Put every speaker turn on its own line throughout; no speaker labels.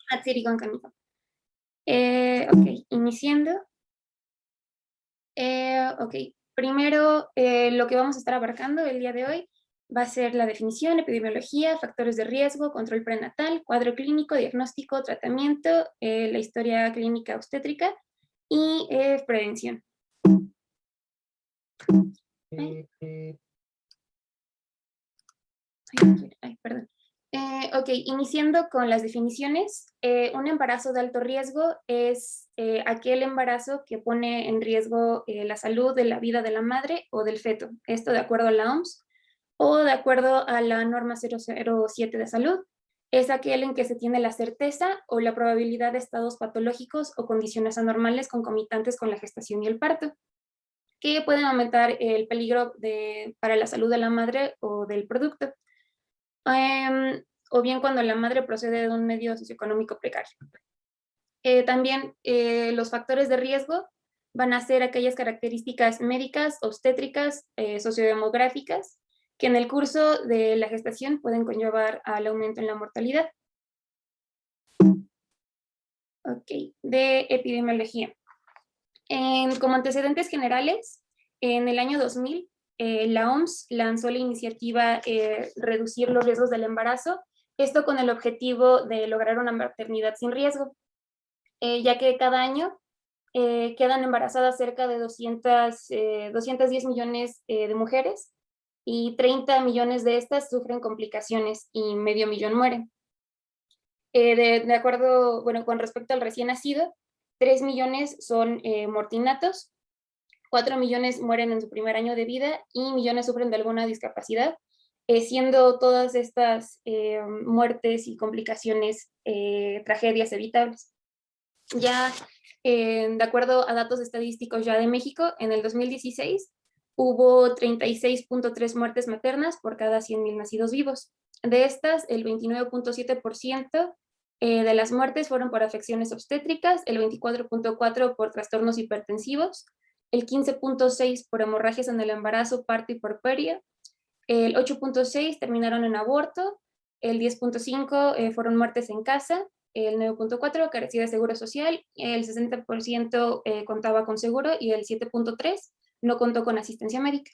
Hatsiri con Kamiko. Ok, iniciando. Ok, primero lo que vamos a estar abarcando el día de hoy va a ser la definición, epidemiología, factores de riesgo, control prenatal, cuadro clínico, diagnóstico, tratamiento, la historia clínica obstétrica y prevención. Perdón. Ok, iniciando con las definiciones, un embarazo de alto riesgo es aquel embarazo que pone en riesgo la salud de la vida de la madre o del feto, esto de acuerdo a la OMS o de acuerdo a la norma 007 de salud, es aquel en que se tiene la certeza o la probabilidad de estados patológicos o condiciones anormales concomitantes con la gestación y el parto, que pueden aumentar el peligro para la salud de la madre o del producto. O bien cuando la madre procede de un medio socioeconómico precario. También los factores de riesgo van a ser aquellas características médicas, obstétricas, sociodemográficas, que en el curso de la gestación pueden conllevar al aumento en la mortalidad. Ok, de epidemiología. Como antecedentes generales, en el año 2000, la OMS lanzó la iniciativa Reducir los riesgos del embarazo, esto con el objetivo de lograr una maternidad sin riesgo, ya que cada año quedan embarazadas cerca de 210 millones de mujeres y 30 millones de estas sufren complicaciones y medio millón mueren. De acuerdo, bueno, con respecto al recién nacido, 3 millones son mortinatos, 4 millones mueren en su primer año de vida y millones sufren de alguna discapacidad, siendo todas estas muertes y complicaciones tragedias evitables. Ya de acuerdo a datos estadísticos ya de México, en el 2016 hubo 36.3 muertes maternas por cada 100,000 nacidos vivos. De estas, el 29.7% de las muertes fueron por afecciones obstétricas, el 24.4% por trastornos hipertensivos, el 15.6% por hemorragias en el embarazo, parto y porperio, el 8.6% terminaron en aborto, el 10.5% fueron muertes en casa, el 9.4% carecía de seguro social, el 60% contaba con seguro y el 7.3% no contó con asistencia médica.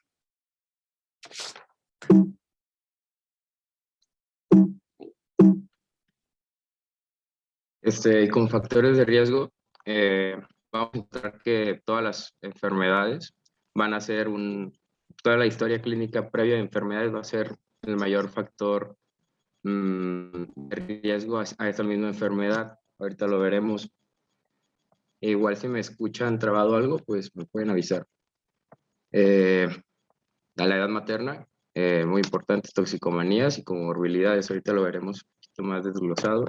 Como factores de riesgo, vamos a encontrar que todas las enfermedades van a ser toda la historia clínica previa de enfermedades va a ser el mayor factor de riesgo a esta misma enfermedad. Ahorita lo veremos. Igual si me escuchan trabado algo, pues me pueden avisar. A la edad materna, muy importante, toxicomanías y comorbilidades. Ahorita lo veremos un poquito más desglosado.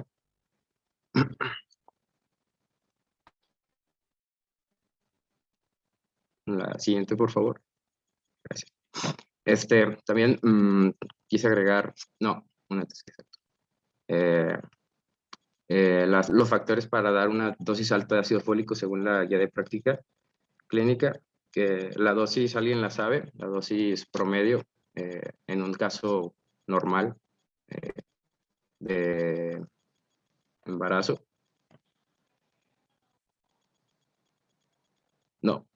La siguiente, por favor. Gracias. También quise agregar, no, una antes, exacto. Los factores para dar una dosis alta de ácido fólico según la guía de práctica clínica, que la dosis alguien la sabe, la dosis promedio en un caso normal de embarazo. No.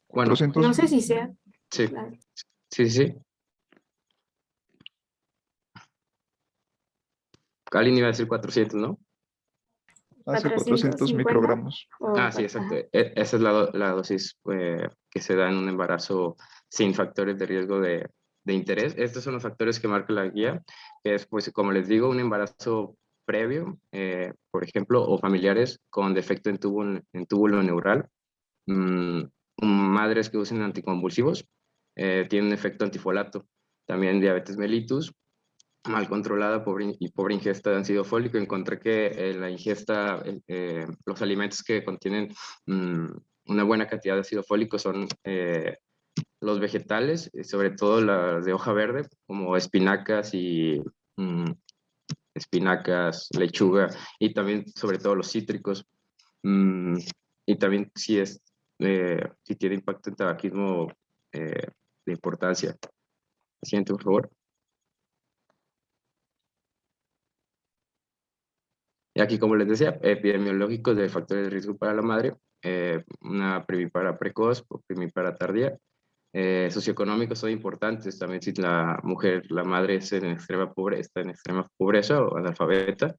Bueno,
400.
No sé si sea.
Sí,
Claro.
sí. Kalin iba a decir 400, ¿no?
Hace 400 microgramos.
Sí, exacto. Esa es la dosis que se da en un embarazo sin factores de riesgo de interés. Estos son los factores que marca la guía, que es, pues, como les digo, un embarazo previo, por ejemplo, o familiares con defecto en túbulo neural, madres que usen anticonvulsivos, tienen un efecto antifolato, también diabetes mellitus, mal controlada y pobre ingesta de ácido fólico. Encontré que la ingesta, los alimentos que contienen una buena cantidad de ácido fólico son los vegetales, sobre todo las de hoja verde, como espinacas lechuga, y también sobre todo los cítricos. Y también si tiene impacto en tabaquismo de importancia. Siguiente, por favor. Y aquí, como les decía, epidemiológicos de factores de riesgo para la madre, una primipara precoz o primipara tardía. Socioeconómicos son importantes también si la mujer, la madre es en extrema está en extrema pobreza o analfabeta.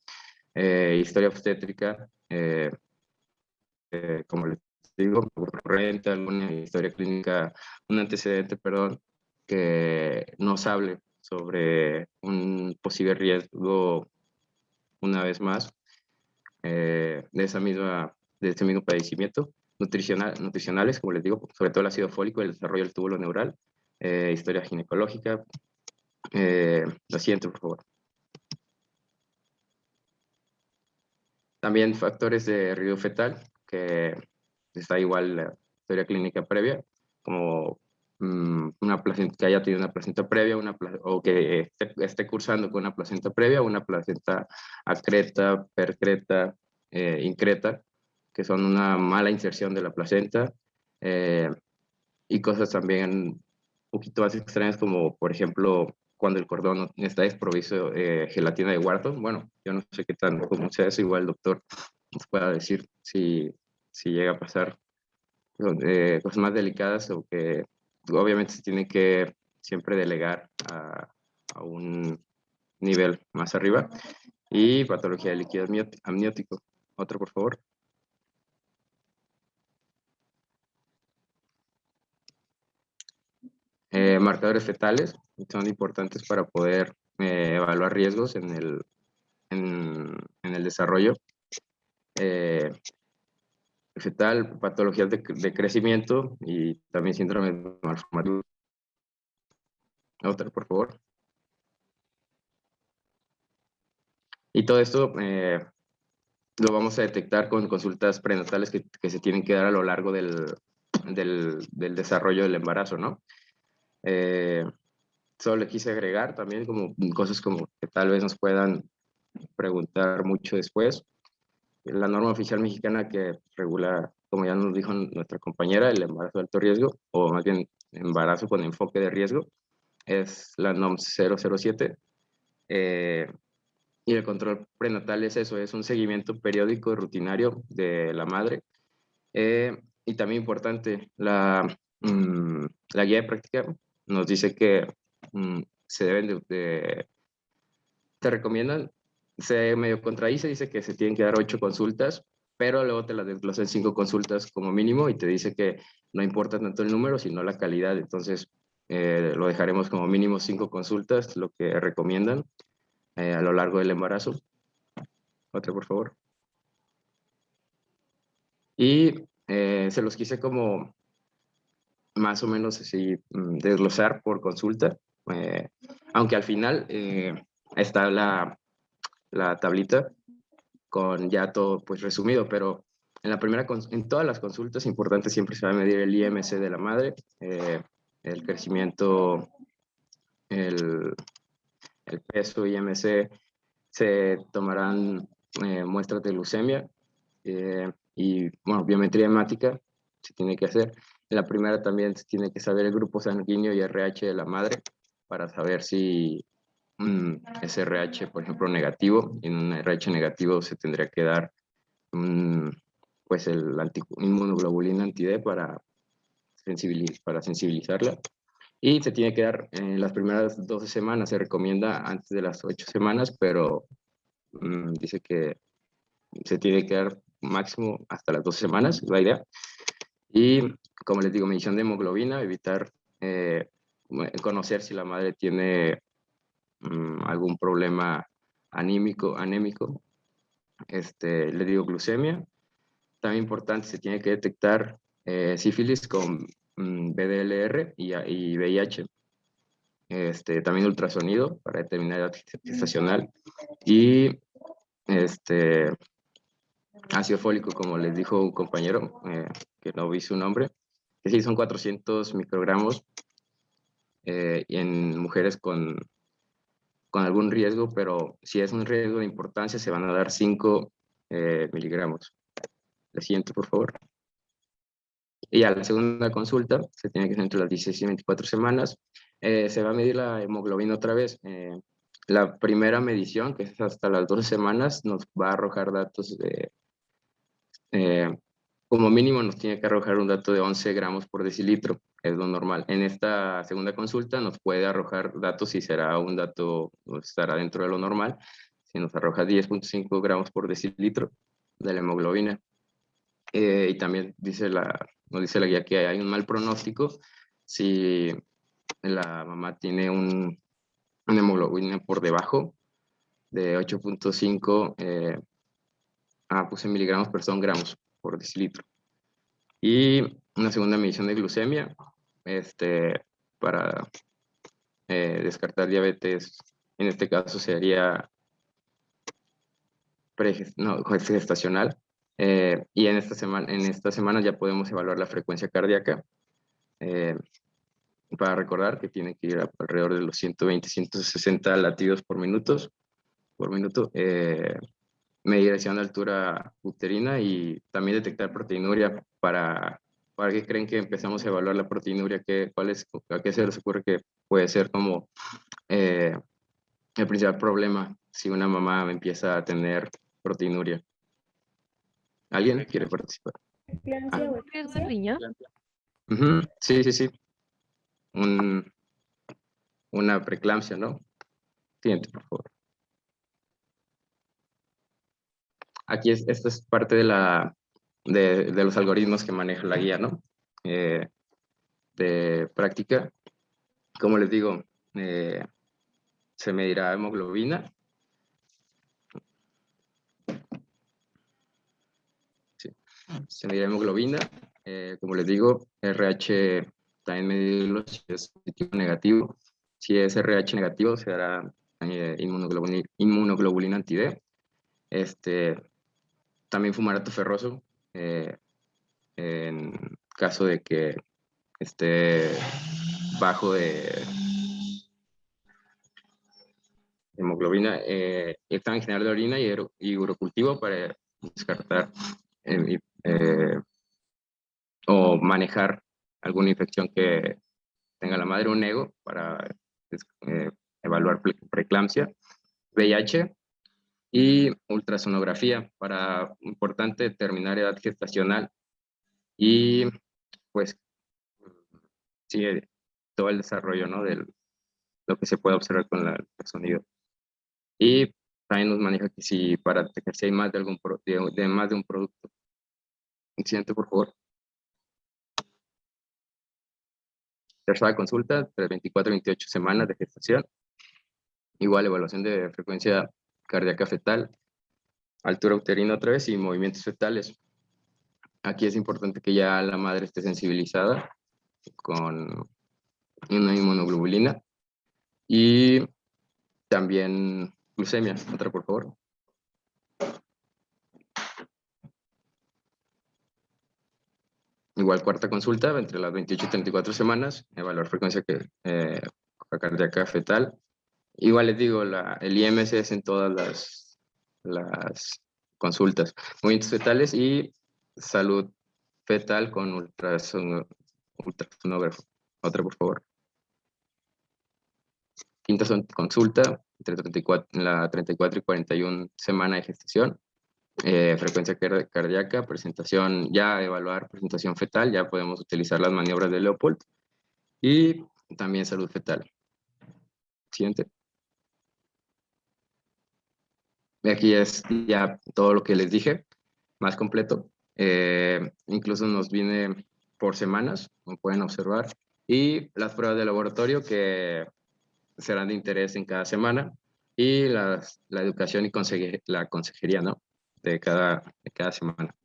Historia obstétrica, como les digo, recurrente, alguna historia clínica, un antecedente, perdón, que nos hable sobre un posible riesgo, una vez más, de este mismo padecimiento. Nutricionales, como les digo, sobre todo el ácido fólico, el desarrollo del túbulo neural, historia ginecológica. Lo siguiente, por favor. También factores de riesgo fetal, que está igual la historia clínica previa, como una placenta, que haya tenido una placenta previa, o que esté cursando con una placenta previa, una placenta acreta, percreta, increta, que son una mala inserción de la placenta, y cosas también un poquito más extrañas, como por ejemplo cuando el cordón está desprovisto gelatina de Wharton. Bueno, yo no sé qué tan común sea eso, igual el doctor nos pueda decir si llega a pasar cosas más delicadas, o que obviamente se tiene que siempre delegar a un nivel más arriba. Y patología de líquido amniótico. Otro, por favor. Marcadores fetales son importantes para poder evaluar riesgos en el desarrollo fetal, patologías de crecimiento y también síndrome de malformación. Otra, por favor. Y todo esto lo vamos a detectar con consultas prenatales que se tienen que dar a lo largo del desarrollo del embarazo, ¿no? Solo le quise agregar también como cosas como que tal vez nos puedan preguntar mucho después. La norma oficial mexicana que regula, como ya nos dijo nuestra compañera, el embarazo de alto riesgo, o más bien embarazo con enfoque de riesgo, es la NOM 007. Y el control prenatal es eso, es un seguimiento periódico y rutinario de la madre. Y también importante, la guía de práctica nos dice que se deben te recomiendan, se medio contradice, dice que se tienen que dar 8 consultas, pero luego te las desglosa en 5 consultas como mínimo y te dice que no importa tanto el número, sino la calidad. Entonces, lo dejaremos como mínimo 5 consultas, lo que recomiendan a lo largo del embarazo. Otra, por favor. Y se los quise como más o menos así desglosar por consulta, aunque al final está la tablita con ya todo pues resumido, pero en todas las consultas importantes siempre se va a medir el IMC de la madre, el crecimiento, el peso, IMC, se tomarán muestras de leucemia y, bueno, biometría hemática se tiene que hacer. En la primera también se tiene que saber el grupo sanguíneo y RH de la madre para saber si es RH, por ejemplo, negativo. En un RH negativo se tendría que dar pues el inmunoglobulina anti-D para sensibilizarla. Y se tiene que dar en las primeras 12 semanas, se recomienda antes de las 8 semanas, pero dice que se tiene que dar máximo hasta las 12 semanas, es la idea. Y como les digo, medición de hemoglobina, evitar conocer si la madre tiene algún problema anémico. Le digo glucemia. También importante, se tiene que detectar sífilis con BDLR y VIH. También ultrasonido para determinar edad gestacional. Y ácido fólico, como les dijo un compañero, que no vi su nombre, que sí son 400 microgramos y en mujeres con algún riesgo, pero si es un riesgo de importancia se van a dar 5 miligramos. La siguiente, por favor. Y a la segunda consulta se tiene que hacer entre las 16 y 24 semanas. Se va a medir la hemoglobina otra vez. La primera medición, que es hasta las 12 semanas, nos va a arrojar datos de, como mínimo nos tiene que arrojar un dato de 11 gramos por decilitro, es lo normal. En esta segunda consulta nos puede arrojar datos si será un dato, o estará dentro de lo normal, si nos arroja 10.5 gramos por decilitro de la hemoglobina. Y también nos dice la guía que hay un mal pronóstico si la mamá tiene una hemoglobina por debajo de 8.5 puse miligramos, pero son gramos por decilitro. Y una segunda medición de glucemia, para descartar diabetes, en este caso sería gestacional. Y en esta semana ya podemos evaluar la frecuencia cardíaca, para recordar que tiene que ir alrededor de los 120, 160 latidos por minuto, medir presión de altura uterina y también detectar proteinuria. ¿Para qué creen que empezamos a evaluar la proteinuria? ¿A qué se les ocurre que puede ser como el principal problema si una mamá empieza a tener proteinuria? ¿Alguien quiere participar?
Eclampsia o
¿Riesgo de
eclampsia.
riñón?
Sí, sí, sí. Una preeclampsia, ¿no? Siguiente, por favor. Aquí esta es parte de los algoritmos que maneja la guía, ¿no? De práctica. Como les digo, se medirá hemoglobina. Sí, se medirá hemoglobina. Como les digo, RH también medirlo si es positivo o negativo. Si es RH negativo, se hará inmunoglobulina anti-D. También fumarato ferroso, en caso de que esté bajo de hemoglobina, examen general de orina y urocultivo para descartar o manejar alguna infección que tenga la madre, un ego para evaluar preeclampsia, VIH y ultrasonografía para, importante, determinar edad gestacional y pues sí, todo el desarrollo, ¿no? De lo que se puede observar con el sonido. Y también nos maneja que si para detectar si hay más de más de un producto. Siguiente, por favor. Tercera consulta, entre 24 y 28 semanas de gestación. Igual evaluación de frecuencia cardíaca fetal, altura uterina otra vez y movimientos fetales. Aquí es importante que ya la madre esté sensibilizada con una inmunoglobulina y también glucemia. Otra, por favor. Igual cuarta consulta, entre las 28 y 34 semanas, evaluar frecuencia cardíaca fetal. Igual les digo, el IMC es en todas las consultas. Movimientos fetales y salud fetal con ultrasonógrafo. Otra, por favor. Quinta consulta, en la 34 y 41 semana de gestación. Frecuencia cardíaca, presentación, ya evaluar presentación fetal, ya podemos utilizar las maniobras de Leopold y también salud fetal. Siguiente. Aquí es ya todo lo que les dije, más completo. Incluso nos viene por semanas, como pueden observar, y las pruebas de laboratorio que serán de interés en cada semana y la educación y la consejería, ¿no? De cada semana.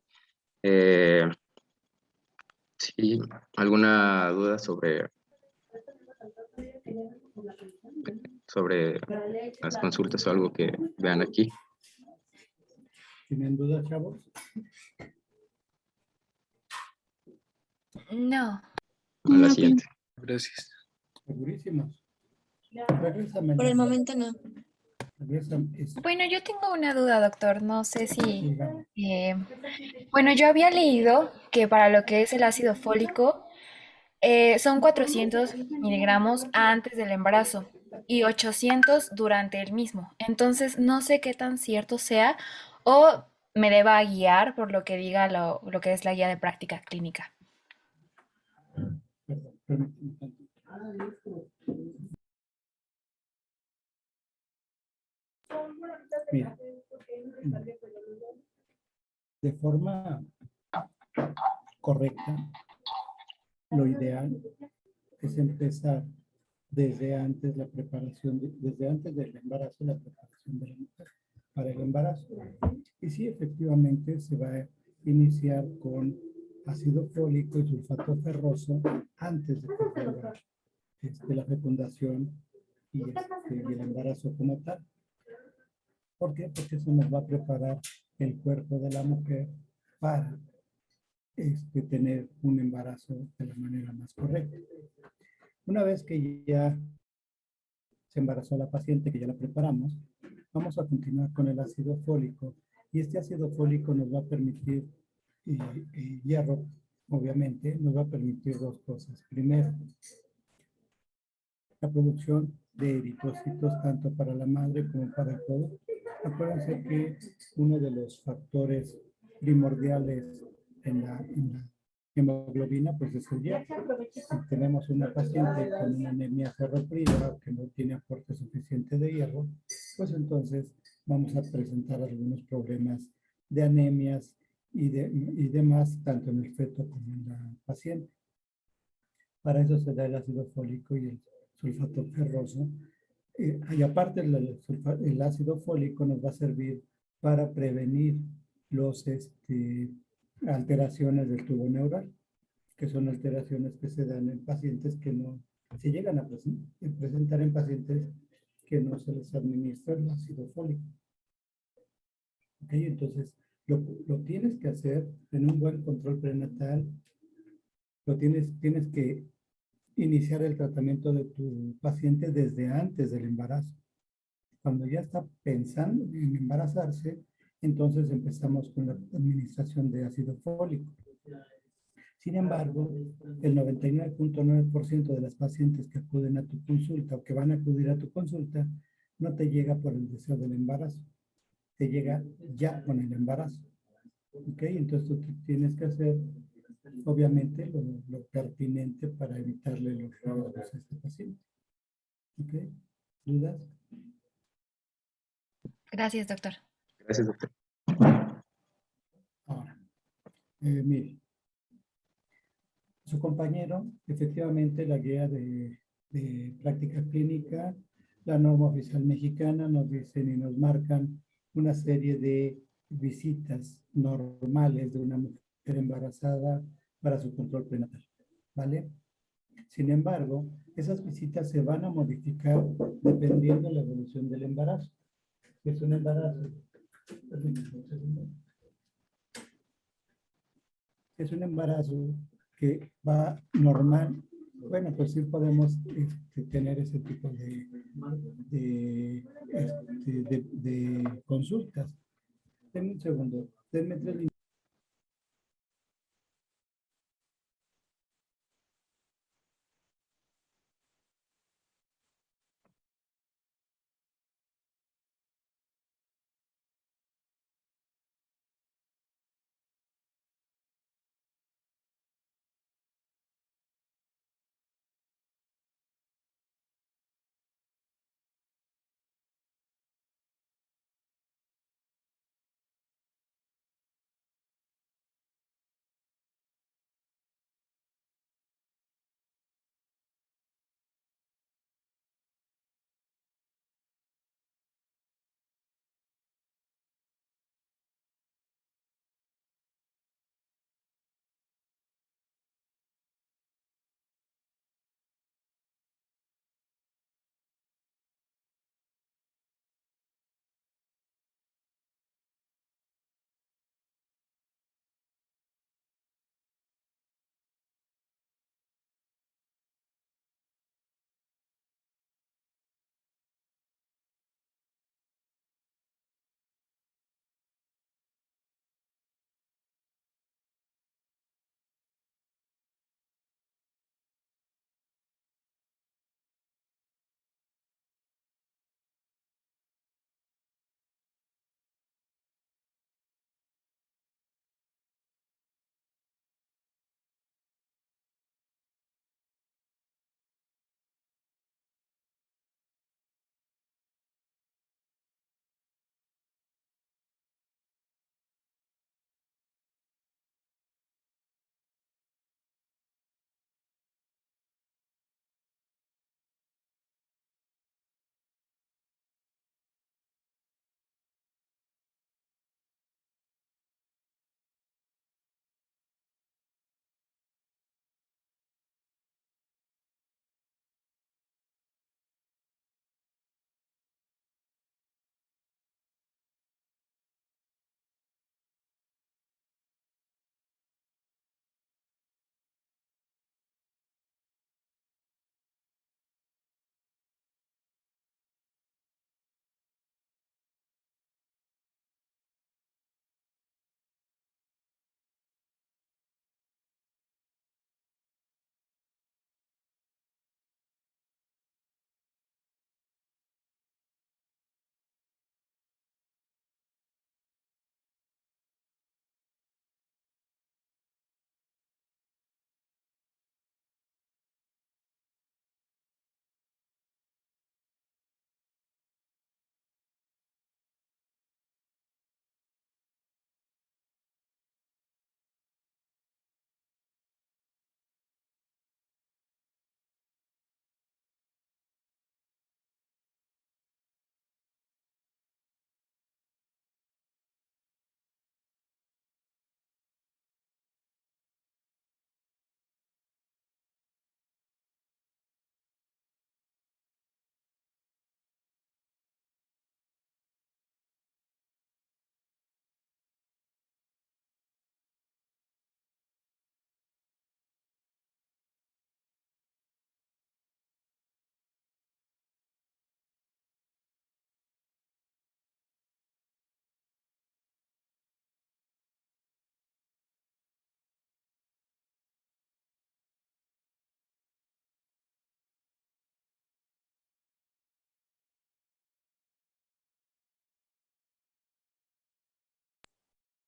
Sí, ¿alguna duda sobre las consultas o algo que vean aquí?
¿Tienen dudas, chavos?
No.
A la siguiente.
Gracias.
Segurísimos.
Por el momento no.
Bueno, yo tengo una duda, doctor. No sé si... bueno, yo había leído que para lo que es el ácido fólico son 400 miligramos antes del embarazo. y 800 durante el mismo. Entonces, no sé qué tan cierto sea o me deba guiar por lo que diga lo que es la guía de práctica clínica.
Perdón, permíteme tantito. Mira, de forma correcta, lo ideal es empezar desde antes la preparación, desde antes del embarazo, la preparación de la mujer para el embarazo. Y sí, efectivamente, se va a iniciar con ácido fólico y sulfato ferroso antes de que venga la fecundación y el embarazo como tal. ¿Por qué? Porque eso nos va a preparar el cuerpo de la mujer para tener un embarazo de la manera más correcta. Una vez que ya se embarazó la paciente, que ya la preparamos, vamos a continuar con el ácido fólico. Y este ácido fólico nos va a permitir, hierro, obviamente, nos va a permitir dos cosas. Primero, la producción de eritrocitos tanto para la madre como para el producto. Acuérdense que uno de los factores primordiales en la hemoglobina pues es el hierro. Si tenemos una paciente con una anemia ferropriva que no tiene aporte suficiente de hierro, pues entonces vamos a presentar algunos problemas de anemias y demás, tanto en el feto como en la paciente. Para eso se da el ácido fólico y el sulfato ferroso. Y aparte el ácido fólico nos va a servir para prevenir los alteraciones del tubo neural, que son alteraciones que se dan en pacientes que no se llegan a presentar en pacientes que no se les administra el ácido fólico. ¿Ok? Entonces, lo tienes que hacer en un buen control prenatal, tienes que iniciar el tratamiento de tu paciente desde antes del embarazo. Cuando ya está pensando en embarazarse, entonces empezamos con la administración de ácido fólico. Sin embargo, el 99.9% de las pacientes que acuden a tu consulta o que van a acudir a tu consulta no te llega por el deseo del embarazo, te llega ya con el embarazo. ¿Ok? Entonces tú tienes que hacer, obviamente, lo pertinente para evitarle los riesgos a este paciente. ¿Ok? ¿Dudas?
Gracias, doctor.
Gracias, doctor.
Ahora, mire, su compañero, efectivamente, la guía de práctica clínica, la norma oficial mexicana nos dicen y nos marcan una serie de visitas normales de una mujer embarazada para su control prenatal, ¿vale? Sin embargo, esas visitas se van a modificar dependiendo de la evolución del embarazo. Si es un embarazo, es un embarazo que va normal, bueno, pues sí podemos tener ese tipo de consultas. Denme un segundo, denme 3 minutos.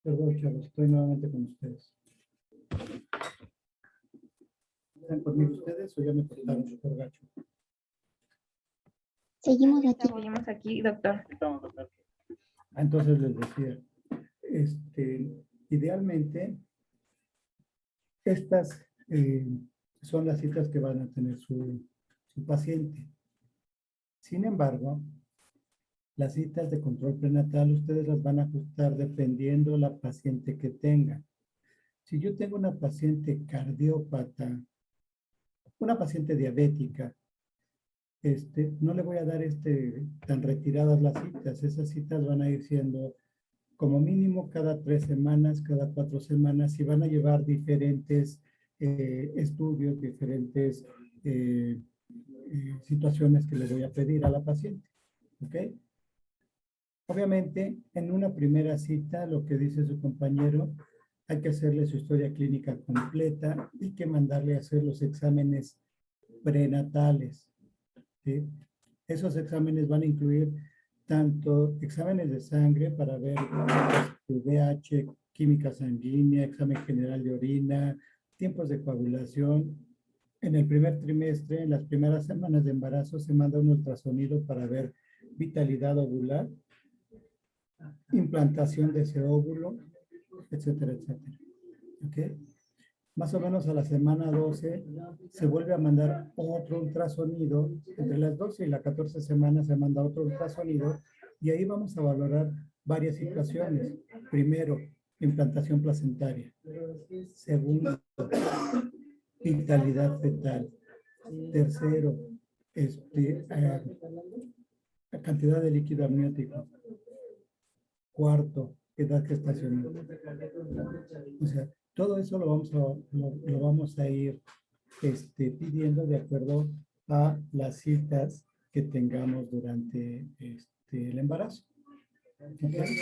Perdón, chavos, estoy nuevamente con ustedes. ¿Están conmigo ustedes o ya me cortaron por gacho?
Seguimos aquí.
Seguimos aquí, doctor.
Entonces les decía, idealmente, estas son las citas que van a tener su paciente. Sin embargo, las citas de control prenatal ustedes las van a ajustar dependiendo la paciente que tengan. Si yo tengo una paciente cardiópata, una paciente diabética, no le voy a dar tan retiradas las citas. Esas citas van a ir siendo como mínimo cada 3 semanas, cada 4 semanas, y van a llevar diferentes estudios, diferentes situaciones que le voy a pedir a la paciente. ¿Ok? Obviamente, en una primera cita, lo que dice su compañero, hay que hacerle su historia clínica completa y que mandarle a hacer los exámenes prenatales. ¿Sí? Esos exámenes van a incluir tanto exámenes de sangre para ver VH, química sanguínea, examen general de orina, tiempos de coagulación. En el primer trimestre, en las primeras semanas de embarazo, se manda un ultrasonido para ver vitalidad ovular, implantación de ese óvulo, etcétera, etcétera. ¿Ok? Más o menos a la semana 12 se vuelve a mandar otro ultrasonido. Entre las 12 y las 14 semanas se manda otro ultrasonido y ahí vamos a valorar varias situaciones. Primero, implantación placentaria. Segundo, vitalidad fetal. Tercero, cantidad de líquido amniótico. Cuarto, edad gestacional. O sea, todo eso lo vamos a ir pidiendo de acuerdo a las citas que tengamos durante el embarazo. ¿Okay?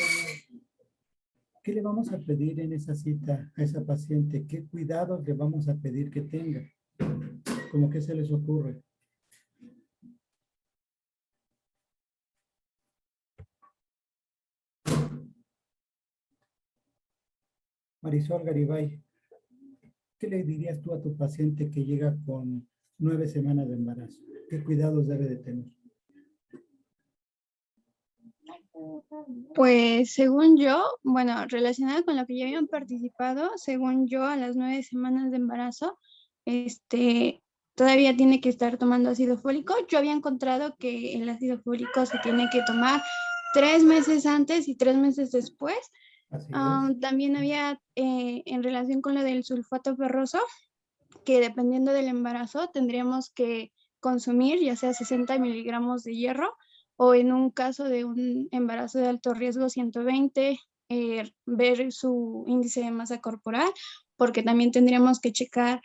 ¿Qué le vamos a pedir en esa cita a esa paciente? ¿Qué cuidados le vamos a pedir que tenga? ¿Cómo que se les ocurre? Marisol Garibay, ¿qué le dirías tú a tu paciente que llega con 9 semanas de embarazo? ¿Qué cuidados debe de tener?
Pues según yo, bueno, relacionado con lo que ya habían participado, según yo, a las 9 semanas de embarazo, todavía tiene que estar tomando ácido fólico. Yo había encontrado que el ácido fólico se tiene que tomar 3 meses antes y 3 meses después. También había, en relación con lo del sulfato ferroso, que dependiendo del embarazo tendríamos que consumir ya sea 60 miligramos de hierro o en un caso de un embarazo de alto riesgo 120, ver su índice de masa corporal, porque también tendríamos que checar,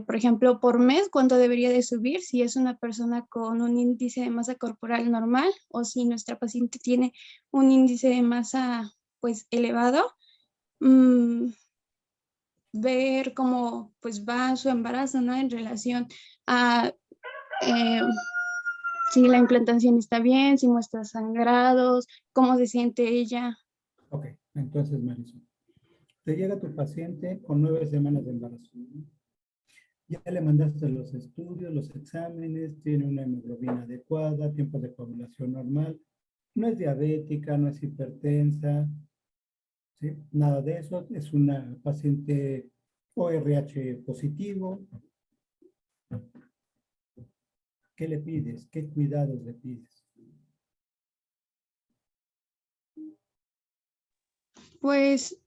por ejemplo, por mes cuánto debería de subir, si es una persona con un índice de masa corporal normal o si nuestra paciente tiene un índice de masa pues elevado. Ver cómo pues va su embarazo, ¿no? En relación a si la implantación está bien, si muestra sangrados, cómo se siente ella.
Ok, entonces Marisol, te llega tu paciente con 9 semanas de embarazo. Ya le mandaste los estudios, los exámenes, tiene una hemoglobina adecuada, tiempo de coagulación normal, no es diabética, no es hipertensa, ¿sí? Nada de eso, es una paciente ORH positivo. ¿Qué le pides? ¿Qué cuidados le pides?
Pues,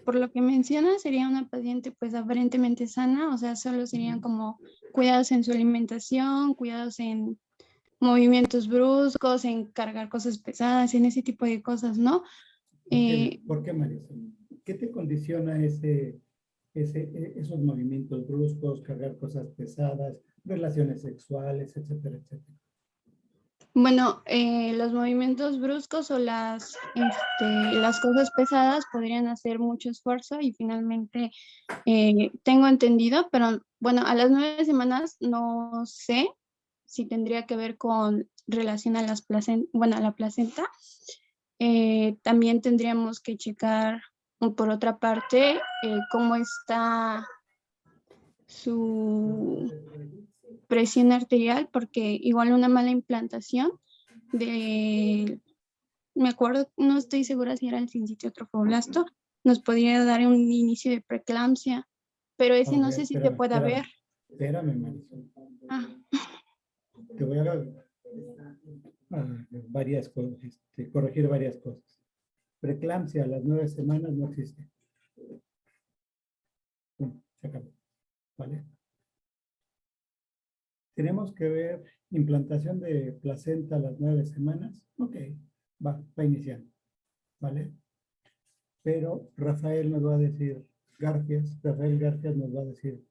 por lo que menciona, sería una paciente pues aparentemente sana, o sea, solo serían como cuidados en su alimentación, cuidados en movimientos bruscos, en cargar cosas pesadas, en ese tipo de cosas, ¿no?
¿Por qué, Marisol? ¿Qué te condiciona esos movimientos bruscos, cargar cosas pesadas, relaciones sexuales, etcétera, etcétera?
Bueno, los movimientos bruscos o las cosas pesadas podrían hacer mucho esfuerzo y finalmente tengo entendido, pero bueno, a las 9 semanas no sé si tendría que ver con relación a a la placenta. También tendríamos que checar por otra parte, cómo está su presión arterial, porque igual una mala implantación me acuerdo, no estoy segura si era el sincitio trofoblasto, nos podría dar un inicio de preeclampsia, pero ese no sé si se pueda ver.
Espérame, Marisol.
Ah.
Te voy a varias cosas, corregir varias cosas. Preeclampsia a las 9 semanas no existe. Se acabó. ¿Vale? Tenemos que ver implantación de placenta a las 9 semanas. Ok, va iniciando. ¿Vale? Pero Rafael nos va a decir, Rafael Garfias nos va a decir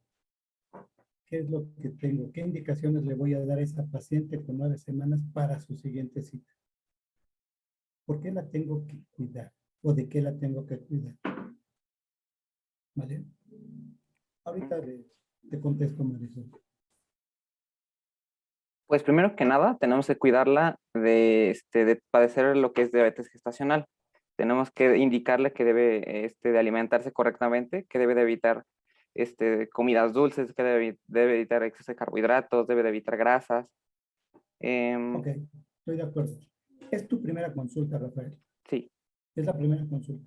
qué es lo que tengo, qué indicaciones le voy a dar a esa paciente con 9 semanas para su siguiente cita. ¿Por qué la tengo que cuidar? ¿O de qué la tengo que cuidar? ¿Vale? Ahorita te contesto, Marisol.
Pues primero que nada, tenemos que cuidarla de padecer lo que es diabetes gestacional. Tenemos que indicarle que debe de alimentarse correctamente, que debe de evitar comidas dulces, que debe evitar exceso de carbohidratos, debe de evitar grasas.
Ok, estoy de acuerdo. Es tu primera consulta, Rafael.
Sí.
Es la primera consulta.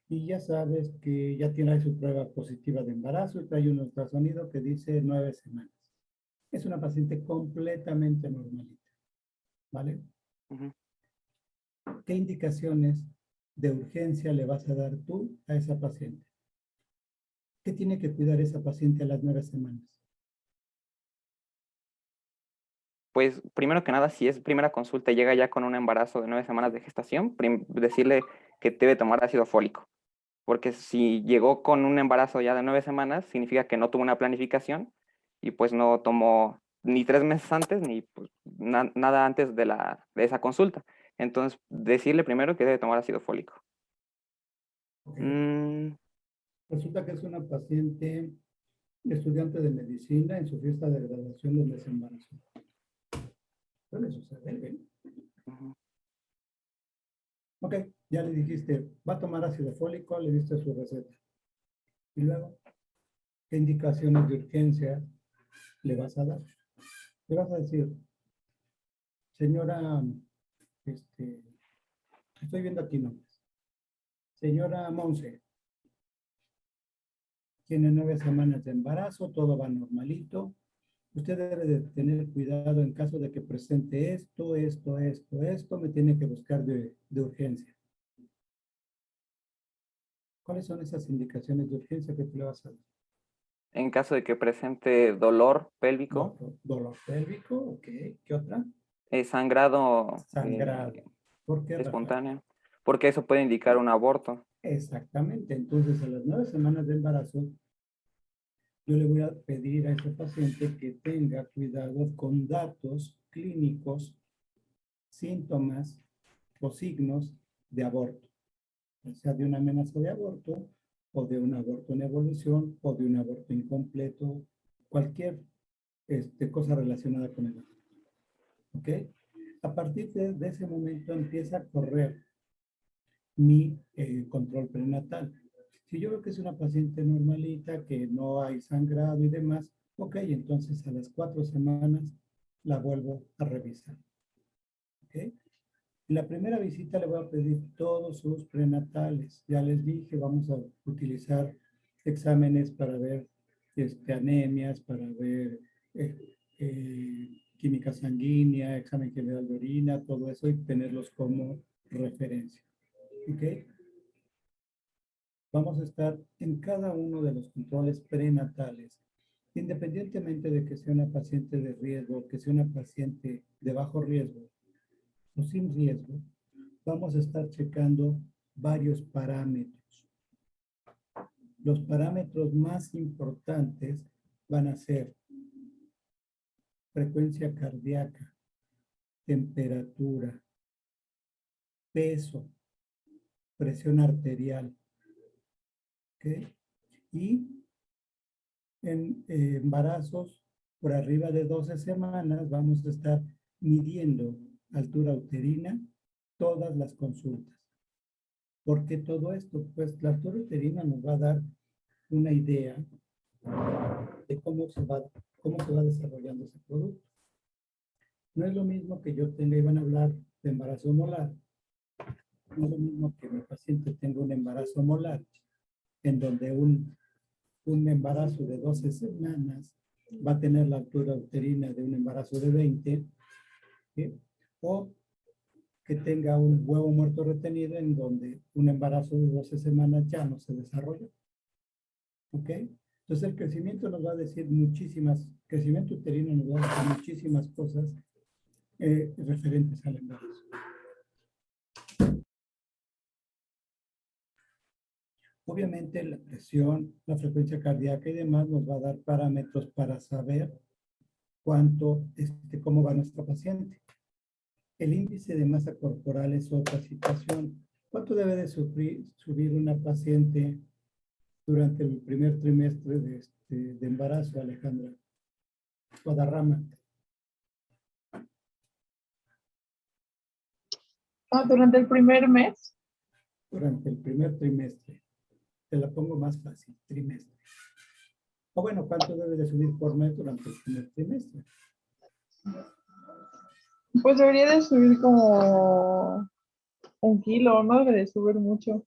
Y ya sabes que ya tiene su prueba positiva de embarazo y trae un ultrasonido que dice 9 semanas. Es una paciente completamente normalita. ¿Vale?
Uh-huh.
¿Qué indicaciones de urgencia le vas a dar tú a esa paciente? ¿Qué tiene que cuidar esa paciente a las 9 semanas?
Pues primero que nada, si es primera consulta y llega ya con un embarazo de 9 semanas de gestación, decirle que debe tomar ácido fólico. Porque si llegó con un embarazo ya de 9 semanas, significa que no tuvo una planificación y pues no tomó ni 3 meses antes ni pues, nada antes de esa consulta. Entonces, decirle primero que debe tomar ácido fólico.
Okay. Resulta que es una paciente estudiante de medicina en su fiesta de graduación donde se embarazó. Suele suceder, ¿eh? Uh-huh. Ok, ya le dijiste, va a tomar ácido fólico, le diste su receta. Y luego, ¿qué indicaciones de urgencia le vas a dar? Le vas a decir, señora, estoy viendo aquí nombres. Señora Monse, tiene 9 semanas de embarazo, todo va normalito. Usted debe de tener cuidado en caso de que presente esto, me tiene que buscar de urgencia. ¿Cuáles son esas indicaciones de urgencia que tú le vas a dar?
En caso de que presente dolor pélvico.
Dolor pélvico, ok. ¿Qué otra?
Sangrado.
Sangrado. ¿Por qué,
espontáneo. Rafael? Porque eso puede indicar un aborto.
Exactamente. Entonces, a las 9 semanas de embarazo, yo le voy a pedir a ese paciente que tenga cuidado con datos clínicos, síntomas o signos de aborto. O sea, de una amenaza de aborto, o de un aborto en evolución, o de un aborto incompleto, cualquier cosa relacionada con el aborto. ¿Ok? A partir de ese momento empieza a correr mi control prenatal. Si yo veo que es una paciente normalita, que no hay sangrado y demás, ok, entonces a las 4 semanas la vuelvo a revisar. ¿Ok? En la primera visita le voy a pedir todos sus prenatales. Ya les dije, vamos a utilizar exámenes para ver anemias, para ver química sanguínea, examen general de orina, todo eso y tenerlos como referencia. ¿Ok? Vamos a estar en cada uno de los controles prenatales, independientemente de que sea una paciente de riesgo, que sea una paciente de bajo riesgo o sin riesgo, vamos a estar checando varios parámetros. Los parámetros más importantes van a ser frecuencia cardíaca, temperatura, peso, presión arterial, ¿ok? Y en embarazos por arriba de 12 semanas vamos a estar midiendo altura uterina todas las consultas. ¿Por qué todo esto? Pues la altura uterina nos va a dar una idea de cómo se va desarrollando ese producto. No es lo mismo que yo tenga, iban a hablar de embarazo molar, no es lo mismo que mi paciente tenga un embarazo molar, en donde un embarazo de 12 semanas va a tener la altura uterina de un embarazo de 20, ¿sí? O que tenga un huevo muerto retenido en donde un embarazo de 12 semanas ya no se desarrolla. ¿Ok? Entonces el crecimiento nos va a decir crecimiento uterino nos va a decir muchísimas cosas referentes al embarazo. Obviamente la presión, la frecuencia cardíaca y demás nos va a dar parámetros para saber cómo va nuestra paciente. El índice de masa corporal es otra situación. ¿Cuánto debe de subir una paciente durante el primer trimestre de embarazo, Alejandra Guadarrama?
Durante el primer mes.
Durante el primer trimestre. Te la pongo más fácil, trimestre. O bueno, ¿cuánto debe de subir por mes durante el primer trimestre?
Pues debería de subir como 1 kilo, no debe de subir mucho.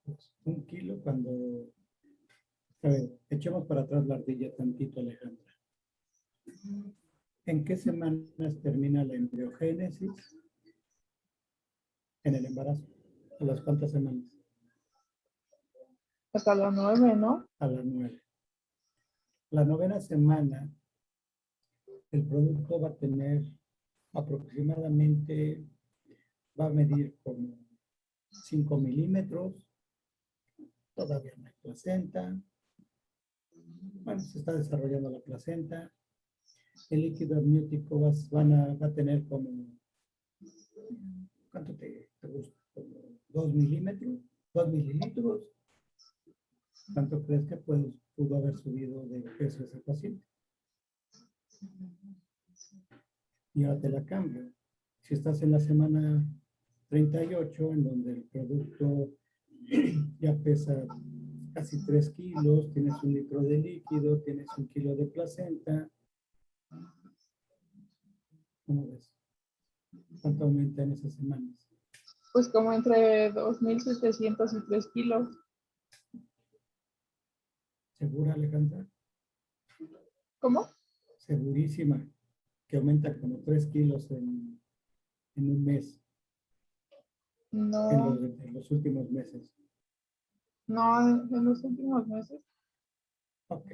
Pues 1 kilo cuando... A ver, echemos para atrás la ardilla tantito, Alejandra. ¿En qué semanas termina la embriogénesis? En el embarazo. ¿A las cuántas semanas?
Hasta las 9, ¿no?
A las 9. La 9ª semana, el producto va a tener aproximadamente, va a medir como 5 milímetros, todavía no hay placenta. Bueno, se está desarrollando la placenta. El líquido amniótico va a tener como, ¿cuánto te gusta? Como 2 milímetros, 2 mililitros. ¿Cuánto crees que pudo haber subido de peso ese paciente? Y ahora te la cambio. Si estás en la semana 38, en donde el producto ya pesa casi 3 kilos, tienes 1 litro de líquido, tienes 1 kilo de placenta. ¿Cómo ves? ¿Cuánto aumenta en esas semanas?
Pues como entre 2,700 y 3 kilos.
¿Segura, Alejandra?
¿Cómo?
Segurísima que aumenta como 3 kilos en un mes,
No,
en los últimos meses.
no, en los últimos meses.
Ok.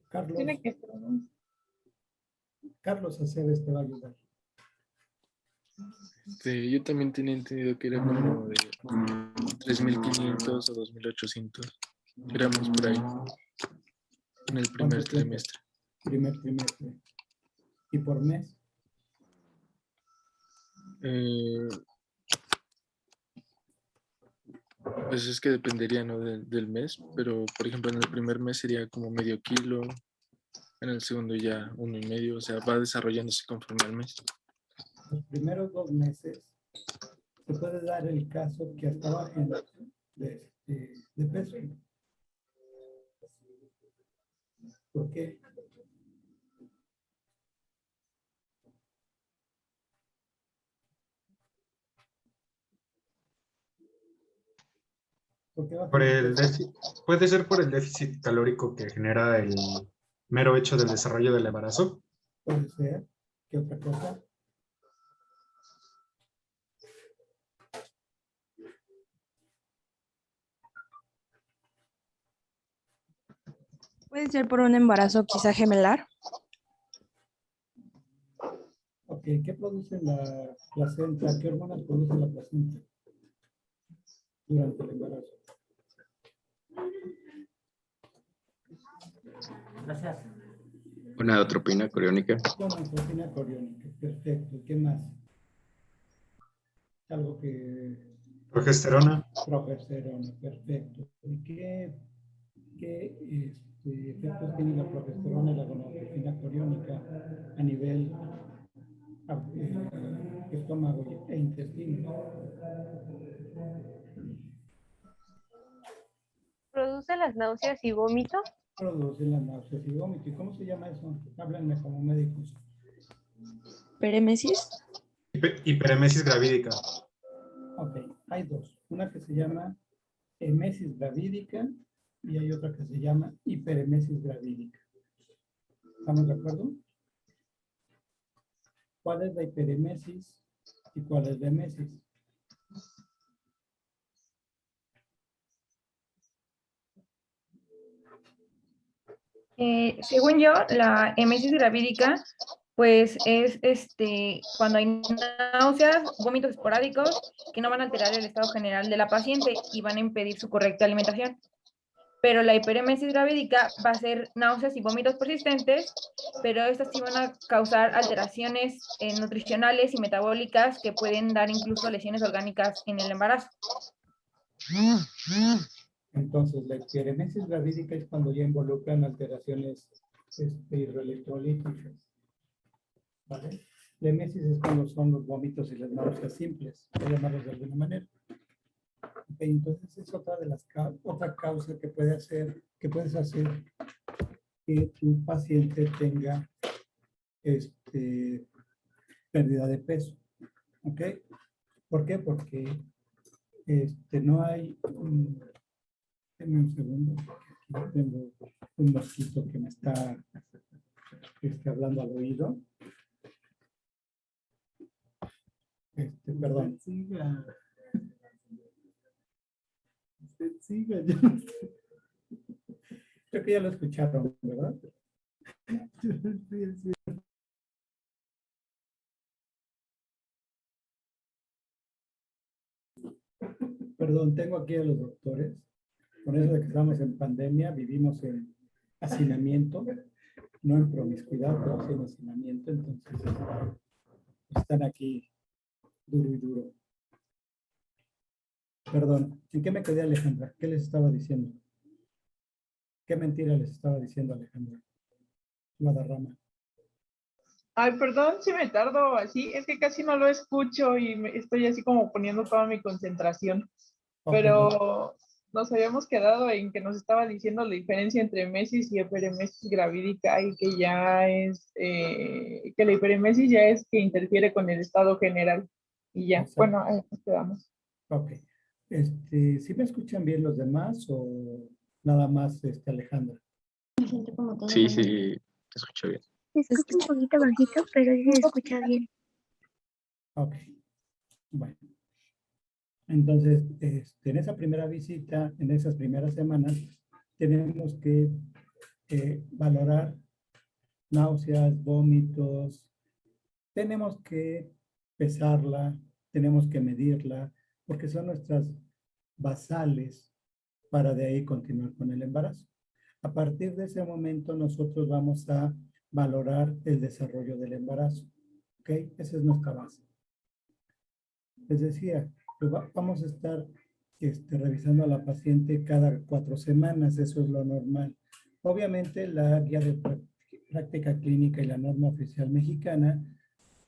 Carlos,
Tiene que ser, ¿no?
Carlos Aceves te va a ayudar.
Yo también tenía entendido que era como de 3.500 o 2.800 gramos por ahí en el primer
¿Cuánto tiempo?
trimestre.
Primer trimestre. ¿Y por mes?
Pues es que dependería, ¿no? del mes, pero por ejemplo en el primer mes sería como medio kilo, en el segundo ya 1,5, o sea, va desarrollándose conforme al mes.
Los primeros 2 meses se puede dar el caso que hasta bajen de peso. ¿Por qué?
Puede ser por el déficit calórico que genera el mero hecho del desarrollo del embarazo.
Puede ser. ¿Qué otra cosa?
Puede ser por un embarazo quizá gemelar.
Ok, ¿qué produce la placenta? ¿Qué hormonas produce la placenta durante el embarazo?
Gracias. Una gonadotropina coriónica.
Gonadotropina coriónica, perfecto. ¿Qué más? Algo que...
Progesterona.
Progesterona, perfecto. ¿Y qué efectos tiene la progesterona y la gonadotropina coriónica a nivel estómago e intestino?
¿Produce las náuseas y vómito?
Produce las náuseas y vómito. ¿Y cómo se llama eso? Háblenme como médicos.
¿Peremesis?
Hiperemesis gravídica.
Ok, hay dos. Una que se llama emesis gravídica y hay otra que se llama hiperemesis gravídica. ¿Estamos de acuerdo? ¿Cuál es la hiperemesis y cuál es la emesis?
Según yo, la emesis gravídica, pues es cuando hay náuseas, vómitos esporádicos que no van a alterar el estado general de la paciente y van a impedir su correcta alimentación. Pero la hiperemesis gravídica va a ser náuseas y vómitos persistentes, pero estas sí van a causar alteraciones nutricionales y metabólicas que pueden dar incluso lesiones orgánicas en el embarazo.
Entonces, la hiperemesis gravídica es cuando ya involucran alteraciones hidroelectrolíticas. ¿Vale? La emesis es cuando son los vómitos y las náuseas simples, por llamarlos de alguna manera. Okay, entonces es otra de las otra causa que puedes hacer que tu paciente tenga pérdida de peso. ¿Ok? ¿Por qué? Porque no hay... Denme un segundo. Aquí tengo un mosquito que me está hablando al oído. Perdón. Usted siga. Yo no sé. Creo que ya lo escucharon, ¿verdad? Sí. Perdón, tengo aquí a los doctores. Con eso de que estamos en pandemia, vivimos en hacinamiento, no en promiscuidad, pero sí en hacinamiento. Entonces, están aquí duro y duro. Perdón, ¿en qué me quedé, Alejandra? ¿Qué les estaba diciendo? ¿Qué mentira les estaba diciendo, Alejandra? Guadarrama.
Ay, perdón si me tardo así, es que casi no lo escucho y estoy así como poniendo toda mi concentración.
Okay.
Pero nos habíamos quedado en que nos estaba diciendo la diferencia entre emesis y hiperemesis gravídica y que ya es, que la hiperemesis ya es que interfiere con el estado general. Y ya,
Exacto.
bueno, ahí nos quedamos.
Ok. ¿Sí me escuchan bien los demás o nada más Alejandra?
Sí, te escucho bien.
Se escucha un poquito bajito, pero sí se escucha bien.
Ok. Bueno. Entonces, en esa primera visita, en esas primeras semanas, tenemos que valorar náuseas, vómitos. Tenemos que pesarla, tenemos que medirla, porque son nuestras basales para de ahí continuar con el embarazo. A partir de ese momento nosotros vamos a valorar el desarrollo del embarazo. ¿Ok? Esa es nuestra base. Les decía, vamos a estar revisando a la paciente cada 4 semanas, eso es lo normal. Obviamente la guía de práctica clínica y la norma oficial mexicana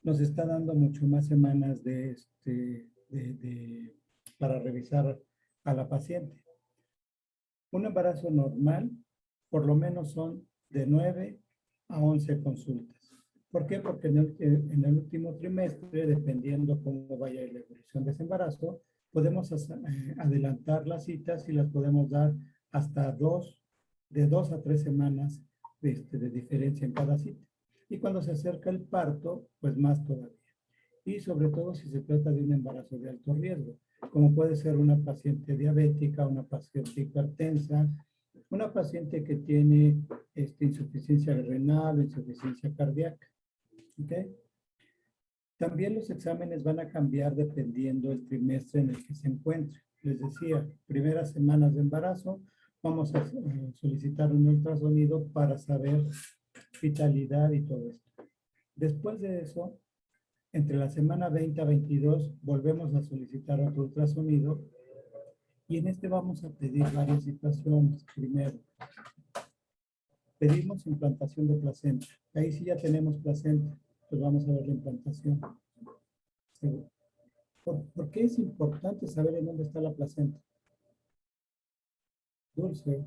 nos está dando mucho más semanas para revisar a la paciente. Un embarazo normal, por lo menos son de 9 a 11 consultas. ¿Por qué? Porque en el último trimestre, dependiendo cómo vaya la evolución de ese embarazo, podemos adelantar las citas y las podemos dar hasta de 2 a 3 semanas de diferencia en cada cita. Y cuando se acerca el parto, pues más todavía. Y sobre todo si se trata de un embarazo de alto riesgo, como puede ser una paciente diabética, una paciente hipertensa, una paciente que tiene insuficiencia renal, insuficiencia cardíaca. ¿Okay? También los exámenes van a cambiar dependiendo del trimestre en el que se encuentre. Les decía, primeras semanas de embarazo, vamos a solicitar un ultrasonido para saber vitalidad y todo esto. Después de eso, entre la semana 20 a 22, volvemos a solicitar otro ultrasonido y en este vamos a pedir varias situaciones. Primero, pedimos implantación de placenta. Ahí sí ya tenemos placenta, pues vamos a ver la implantación. ¿Por qué es importante saber en dónde está la placenta? Dulce.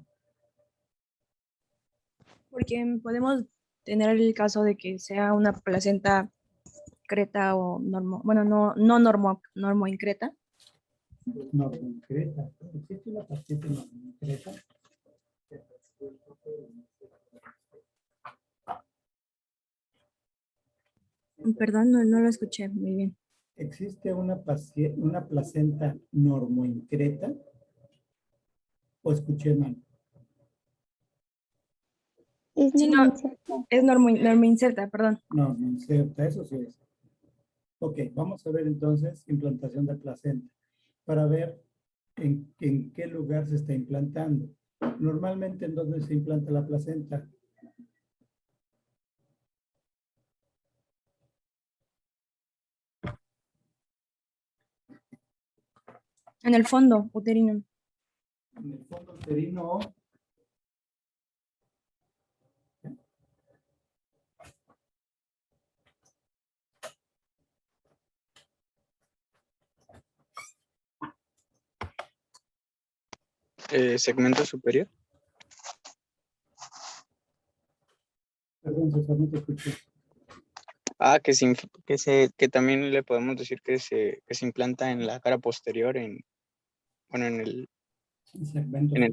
Porque podemos tener el caso de que sea una placenta creta o bueno, no normoincreta.
Normoincreta. ¿Existe una paciente normoincreta?
Perdón, no lo escuché muy bien.
¿Existe una placenta normoincreta? ¿O escuché mal?
Sí, no, es normoincerta, perdón.
Normoincerta, eso sí es. Ok, vamos a ver entonces implantación de placenta para ver en qué lugar se está implantando. Normalmente, ¿en dónde se implanta la placenta?
En el fondo uterino.
En el fondo uterino.
Segmento superior.
Perdón, César, no te escuché.
Ah, que también le podemos decir que se implanta en la cara posterior, en el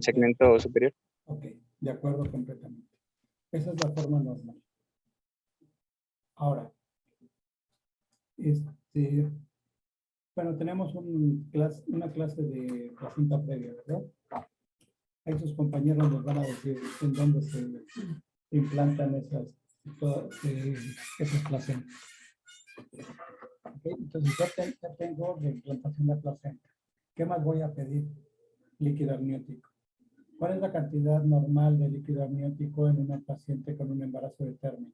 segmento superior.
Ok, de acuerdo completamente. Esa es la forma normal. Ahora, bueno, tenemos una clase de placenta previa, ¿verdad? Ahí sus compañeros nos van a decir en dónde se implantan esas placentas. Okay, entonces ya tengo la implantación de placenta. ¿Qué más voy a pedir? Líquido amniótico. ¿Cuál es la cantidad normal de líquido amniótico en una paciente con un embarazo de término?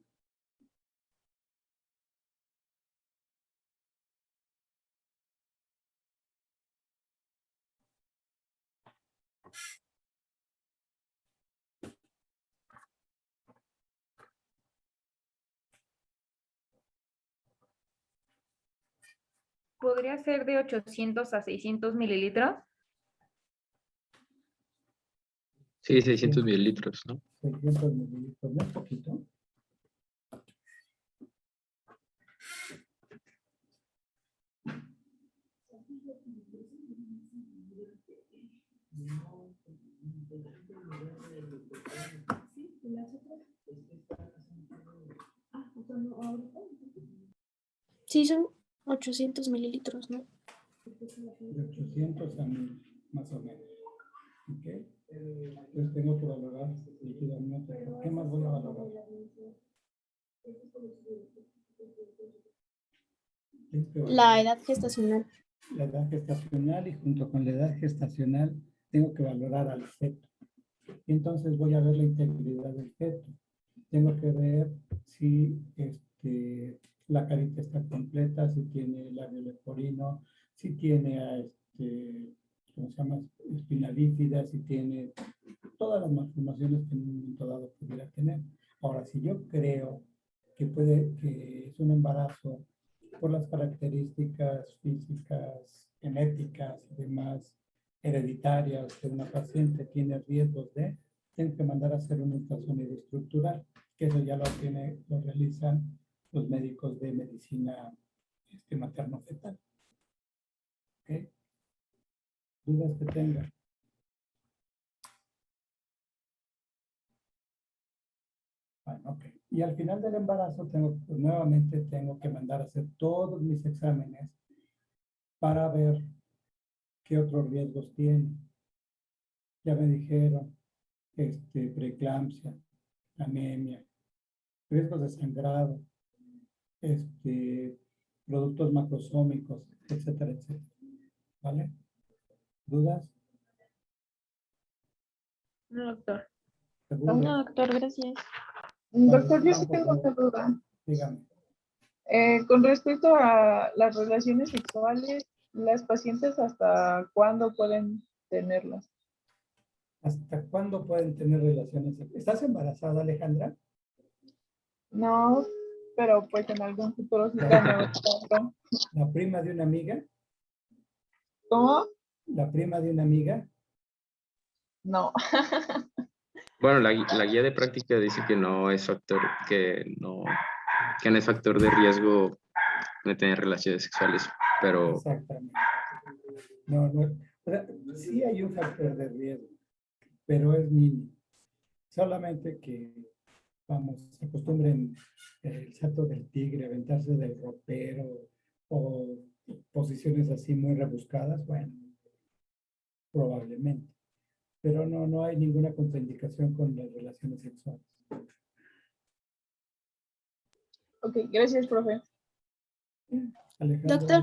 ¿Podría ser de 800 a 600 mililitros?
Sí, 600 mililitros, ¿no?
600 mililitros, ¿no es poquito?
Sí, son 800 mililitros, ¿no?
De 800 a 1000, más o menos. ¿Ok? Entonces tengo que valorar líquido amniótico. ¿Qué más voy a valorar?
La edad gestacional.
La edad gestacional, y junto con la edad gestacional tengo que valorar al feto. Y entonces voy a ver la integridad del feto. Tengo que ver si la carita está completa, si tiene labio leporino, si tiene ¿cómo se llama? Espina bífida, si tiene todas las malformaciones que en un momento dado pudiera tener. Ahora, si yo creo que es un embarazo por las características físicas, genéticas y demás, hereditarias de una paciente, tiene riesgos tengo que mandar a hacer un ultrasonido estructural, que eso ya lo realizan los médicos de medicina materno-fetal. ¿Ok? ¿Dudas que tengan? Bueno, ok. Y al final del embarazo nuevamente tengo que mandar a hacer todos mis exámenes para ver qué otros riesgos tiene. Ya me dijeron, preeclampsia, anemia, riesgos de sangrado, productos macrosómicos, etcétera, etcétera. ¿Vale? ¿Dudas?
No, doctor.
No, doctor, gracias.
Doctor, yo sí tengo una duda.
Dígame.
Con respecto a las relaciones sexuales, ¿las pacientes hasta cuándo pueden tenerlas?
¿Hasta cuándo pueden tener relaciones sexuales? ¿Estás embarazada, Alejandra?
No, pero pues en algún futuro cercano.
¿La prima de una amiga?
¿Cómo?
¿La prima de una amiga?
No.
Bueno, la guía de práctica dice que no es factor, que no es factor de riesgo de tener relaciones sexuales, pero...
Exactamente. No, no. O sea, sí hay un factor de riesgo, pero es mínimo. Solamente que, vamos, se acostumbren el salto del tigre, aventarse del ropero o posiciones así muy rebuscadas, bueno, probablemente. Pero no hay ninguna contraindicación con las relaciones sexuales.
Ok, gracias, profe.
Alejandra,
Doctor.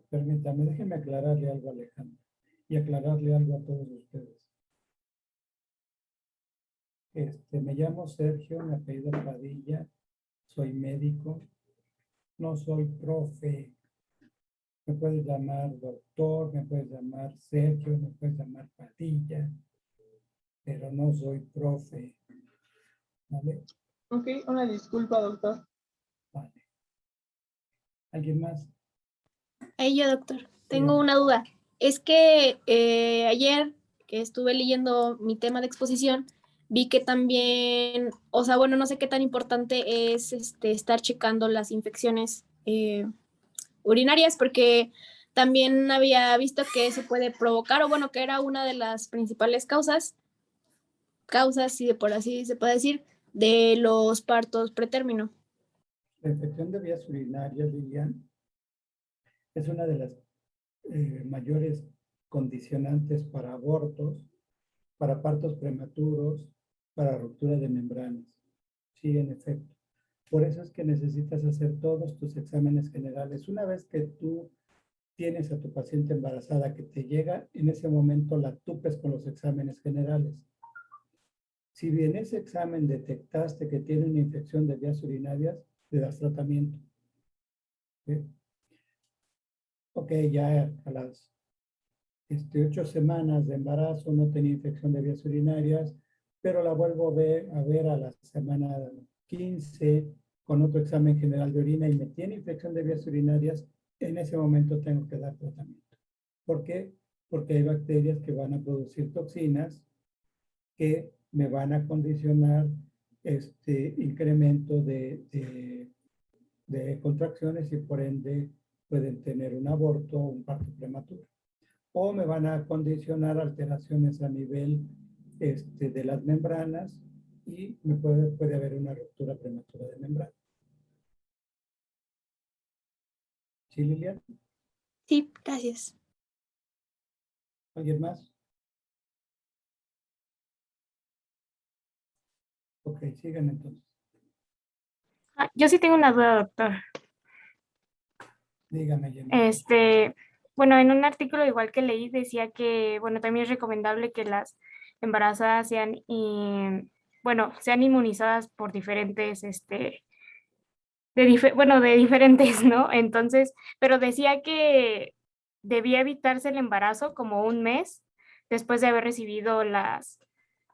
Permítame, déjeme aclararle algo a Alejandra y aclararle algo a todos ustedes. Me llamo Sergio, me apellido Padilla, soy médico, no soy profe. Me puedes llamar doctor, me puedes llamar Sergio, me puedes llamar Padilla, pero no soy profe. ¿Vale?
Ok, una disculpa, doctor.
Vale. ¿Alguien más?
Ahí yo, doctor. Tengo una duda. Es que ayer que estuve leyendo mi tema de exposición, vi que también, o sea, bueno, no sé qué tan importante es estar checando las infecciones urinarias, porque también había visto que se puede provocar, o bueno, que era una de las principales causas, si de por así se puede decir, de los partos pretérmino.
La infección de vías urinarias, Lilian, es una de las mayores condicionantes para abortos, para partos prematuros, para ruptura de membranas. Sí, en efecto. Por eso es que necesitas hacer todos tus exámenes generales. Una vez que tú tienes a tu paciente embarazada que te llega, en ese momento la tupes con los exámenes generales. Si en ese examen detectaste que tiene una infección de vías urinarias, le das tratamiento. ¿Sí? Ok, ya a las 8 semanas de embarazo no tenía infección de vías urinarias, pero la vuelvo a ver a la semana 15 con otro examen general de orina y me tiene infección de vías urinarias, en ese momento tengo que dar tratamiento. ¿Por qué? Porque hay bacterias que van a producir toxinas que me van a condicionar incremento de contracciones y por ende pueden tener un aborto o un parto prematuro. O me van a condicionar alteraciones a nivel de las membranas y puede haber una ruptura prematura de membrana. ¿Sí, Lilian?
Sí, gracias.
¿Alguien más? Ok, sigan entonces.
Yo sí tengo una duda, doctor.
Dígame, Jenny.
Bueno, en un artículo igual que leí decía que, bueno, también es recomendable que las embarazadas sean, sean inmunizadas por diferentes, de diferentes, ¿no? Entonces, pero decía que debía evitarse el embarazo como un mes después de haber recibido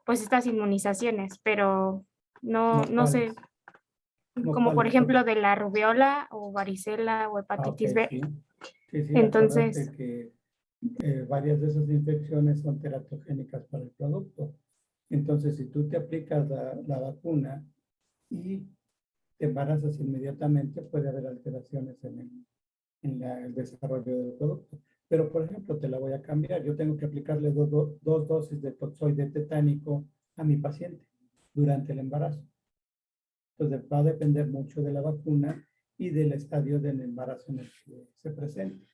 pues estas inmunizaciones, pero no sé, como por ejemplo de la rubiola o varicela o hepatitis B.
Sí. Sí,
Entonces,
acuérdate que varias de esas infecciones son teratogénicas para el producto. Entonces, si tú te aplicas la vacuna y te embarazas inmediatamente, puede haber alteraciones en el desarrollo del producto. Pero, por ejemplo, te la voy a cambiar. Yo tengo que aplicarle dos dosis de toxoide tetánico a mi paciente durante el embarazo. Entonces, va a depender mucho de la vacuna y del estadio del embarazo en el que se presente.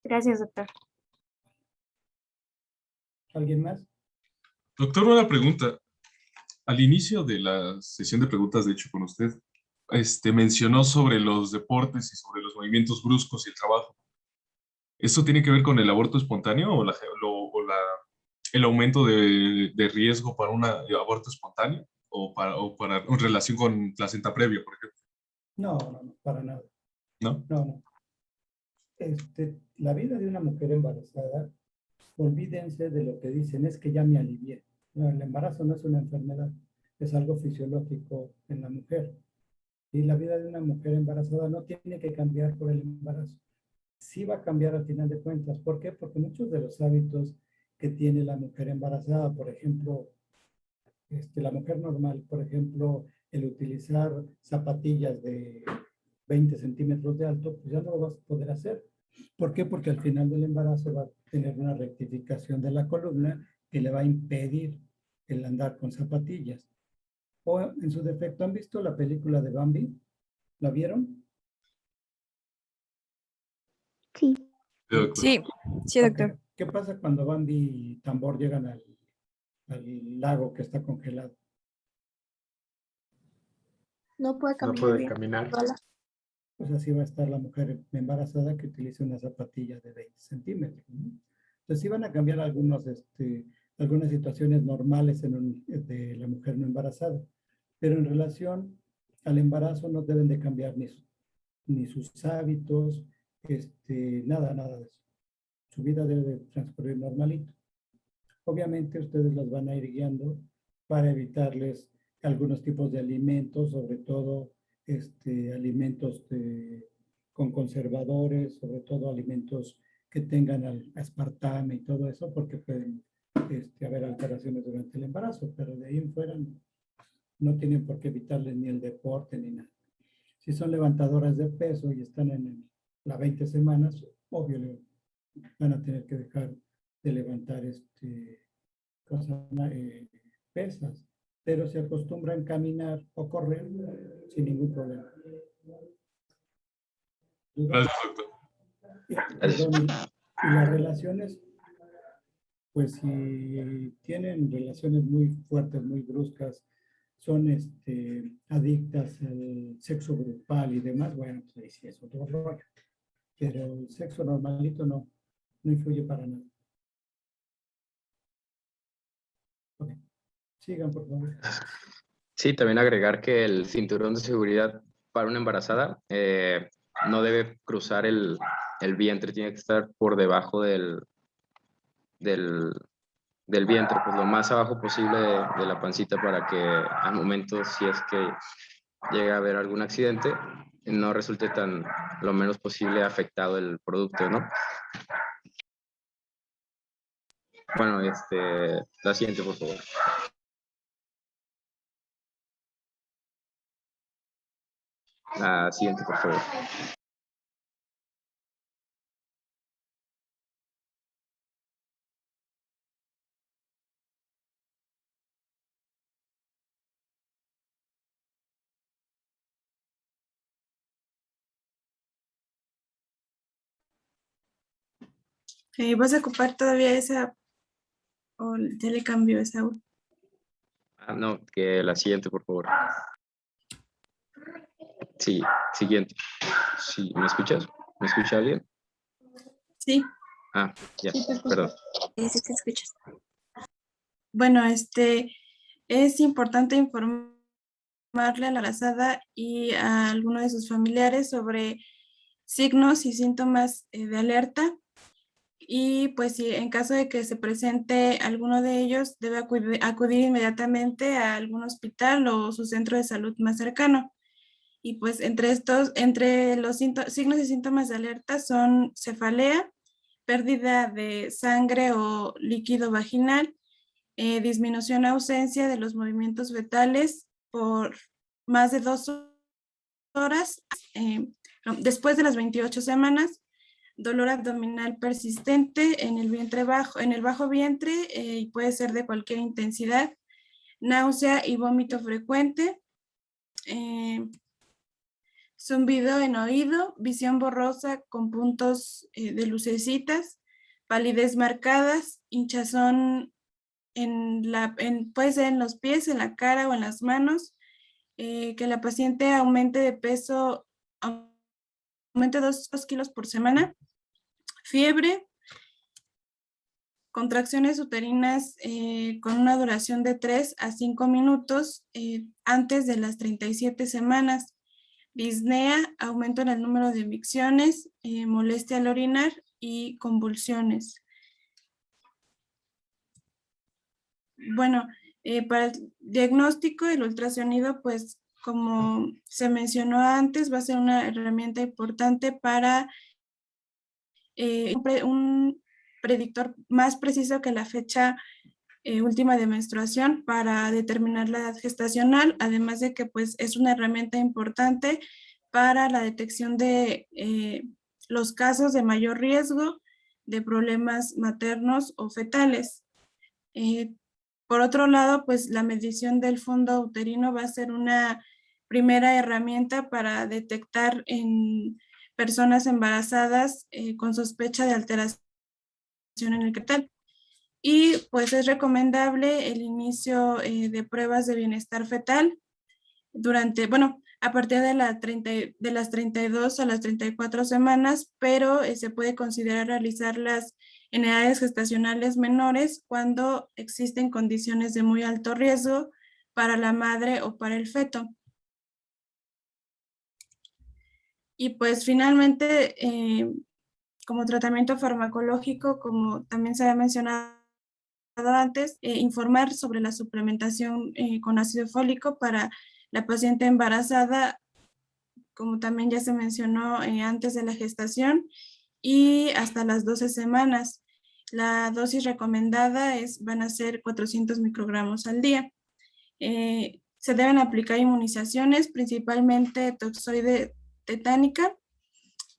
gracias, doctor.
¿Alguien más?
Doctor, una pregunta. Al inicio de la sesión de preguntas, de hecho, con usted, mencionó sobre los deportes y sobre los movimientos bruscos y el trabajo. ¿Esto tiene que ver con el aborto espontáneo o el aumento de riesgo para un aborto espontáneo o para en relación con placenta previa, por ejemplo?
No, para nada.
¿No?
No. La vida de una mujer embarazada, olvídense de lo que dicen, es que ya me alivié. No, el embarazo no es una enfermedad, es algo fisiológico en la mujer. Y la vida de una mujer embarazada no tiene que cambiar por el embarazo. sí va a cambiar al final de cuentas. ¿Por qué? Porque muchos de los hábitos que tiene la mujer embarazada, por ejemplo, la mujer normal, por ejemplo, el utilizar zapatillas de 20 centímetros de alto, pues ya no lo vas a poder hacer. ¿Por qué? Porque al final del embarazo va a tener una rectificación de la columna que le va a impedir el andar con zapatillas. O en su defecto, ¿han visto la película de Bambi? ¿La vieron?
Sí.
Sí, sí, doctor.
¿Qué pasa cuando Bambi y Tambor llegan al lago que está congelado?
No puede
No
caminar
puede
bien.
caminar.
Sola.
Pues así va a estar la mujer embarazada que utilice una zapatilla de 20 centímetros, ¿no? Entonces sí van a cambiar algunas situaciones normales de la mujer no embarazada, pero en relación al embarazo no deben de cambiar ni sus hábitos, nada de eso. Su vida debe de transcurrir normalito. Obviamente ustedes los van a ir guiando para evitarles algunos tipos de alimentos, sobre todo alimentos con conservadores, sobre todo alimentos que tengan aspartame y todo eso, porque pueden haber alteraciones durante el embarazo, pero de ahí en fuera no tienen por qué evitarles ni el deporte ni nada. Si son levantadoras de peso y están en las 20 semanas, obvio, van a tener que dejar de levantar pesas, pero se acostumbran a caminar o correr sin ningún problema.
Gracias, doctor.
Perdón, y las relaciones, pues si tienen relaciones muy fuertes, muy bruscas, son adictas al sexo grupal y demás, bueno, pues ahí sí es otro rollo. Pero el sexo normalito no influye para nada. Okay. Sigan, por favor.
Sí, también agregar que el cinturón de seguridad para una embarazada no debe cruzar el vientre, tiene que estar por debajo del vientre, pues lo más abajo posible de la pancita para que al momento, si es que llega a haber algún accidente, no resulte lo menos posible afectado el producto, ¿no? Bueno, la siguiente, por favor. La siguiente, por favor.
¿Vas a ocupar todavía esa o ya le cambió esa?
No, que la siguiente, por favor. Sí, siguiente. Sí, ¿me escuchas? ¿Me escucha alguien?
Sí.
Ah, ya, perdón.
Sí, te escuchas. Bueno, es importante informarle a la embarazada y a alguno de sus familiares sobre signos y síntomas de alerta. Y pues si en caso de que se presente alguno de ellos, debe acudir inmediatamente a algún hospital o su centro de salud más cercano. Y pues entre los signos y síntomas de alerta son cefalea, pérdida de sangre o líquido vaginal, disminución o ausencia de los movimientos fetales por más de 2 horas después de las 28 semanas, dolor abdominal persistente en el vientre bajo, en el bajo vientre y puede ser de cualquier intensidad, náusea y vómito frecuente, zumbido en oído, visión borrosa con puntos de lucecitas, palidez marcadas, hinchazón puede ser en los pies, en la cara o en las manos, que la paciente aumente de peso, aumente 2 kilos por semana, fiebre, contracciones uterinas con una duración de 3 a 5 minutos antes de las 37 semanas, disnea, aumento en el número de micciones, molestia al orinar y convulsiones. Bueno, para el diagnóstico, el ultrasonido, pues como se mencionó antes, va a ser una herramienta importante para un predictor más preciso que la fecha última de menstruación para determinar la edad gestacional, además de que pues es una herramienta importante para la detección de los casos de mayor riesgo de problemas maternos o fetales. Por otro lado, pues la medición del fondo uterino va a ser una primera herramienta para detectar en personas embarazadas con sospecha de alteración en el fetal. Y pues es recomendable el inicio de pruebas de bienestar fetal durante, bueno, a partir de las 32 a las 34 semanas, pero se puede considerar realizarlas en edades gestacionales menores cuando existen condiciones de muy alto riesgo para la madre o para el feto. Y pues finalmente, como tratamiento farmacológico, como también se había mencionado antes, informar sobre la suplementación con ácido fólico para la paciente embarazada, como también ya se mencionó antes de la gestación, y hasta las 12 semanas. La dosis recomendada van a ser 400 microgramos al día. Se deben aplicar inmunizaciones, principalmente toxoide tetánica,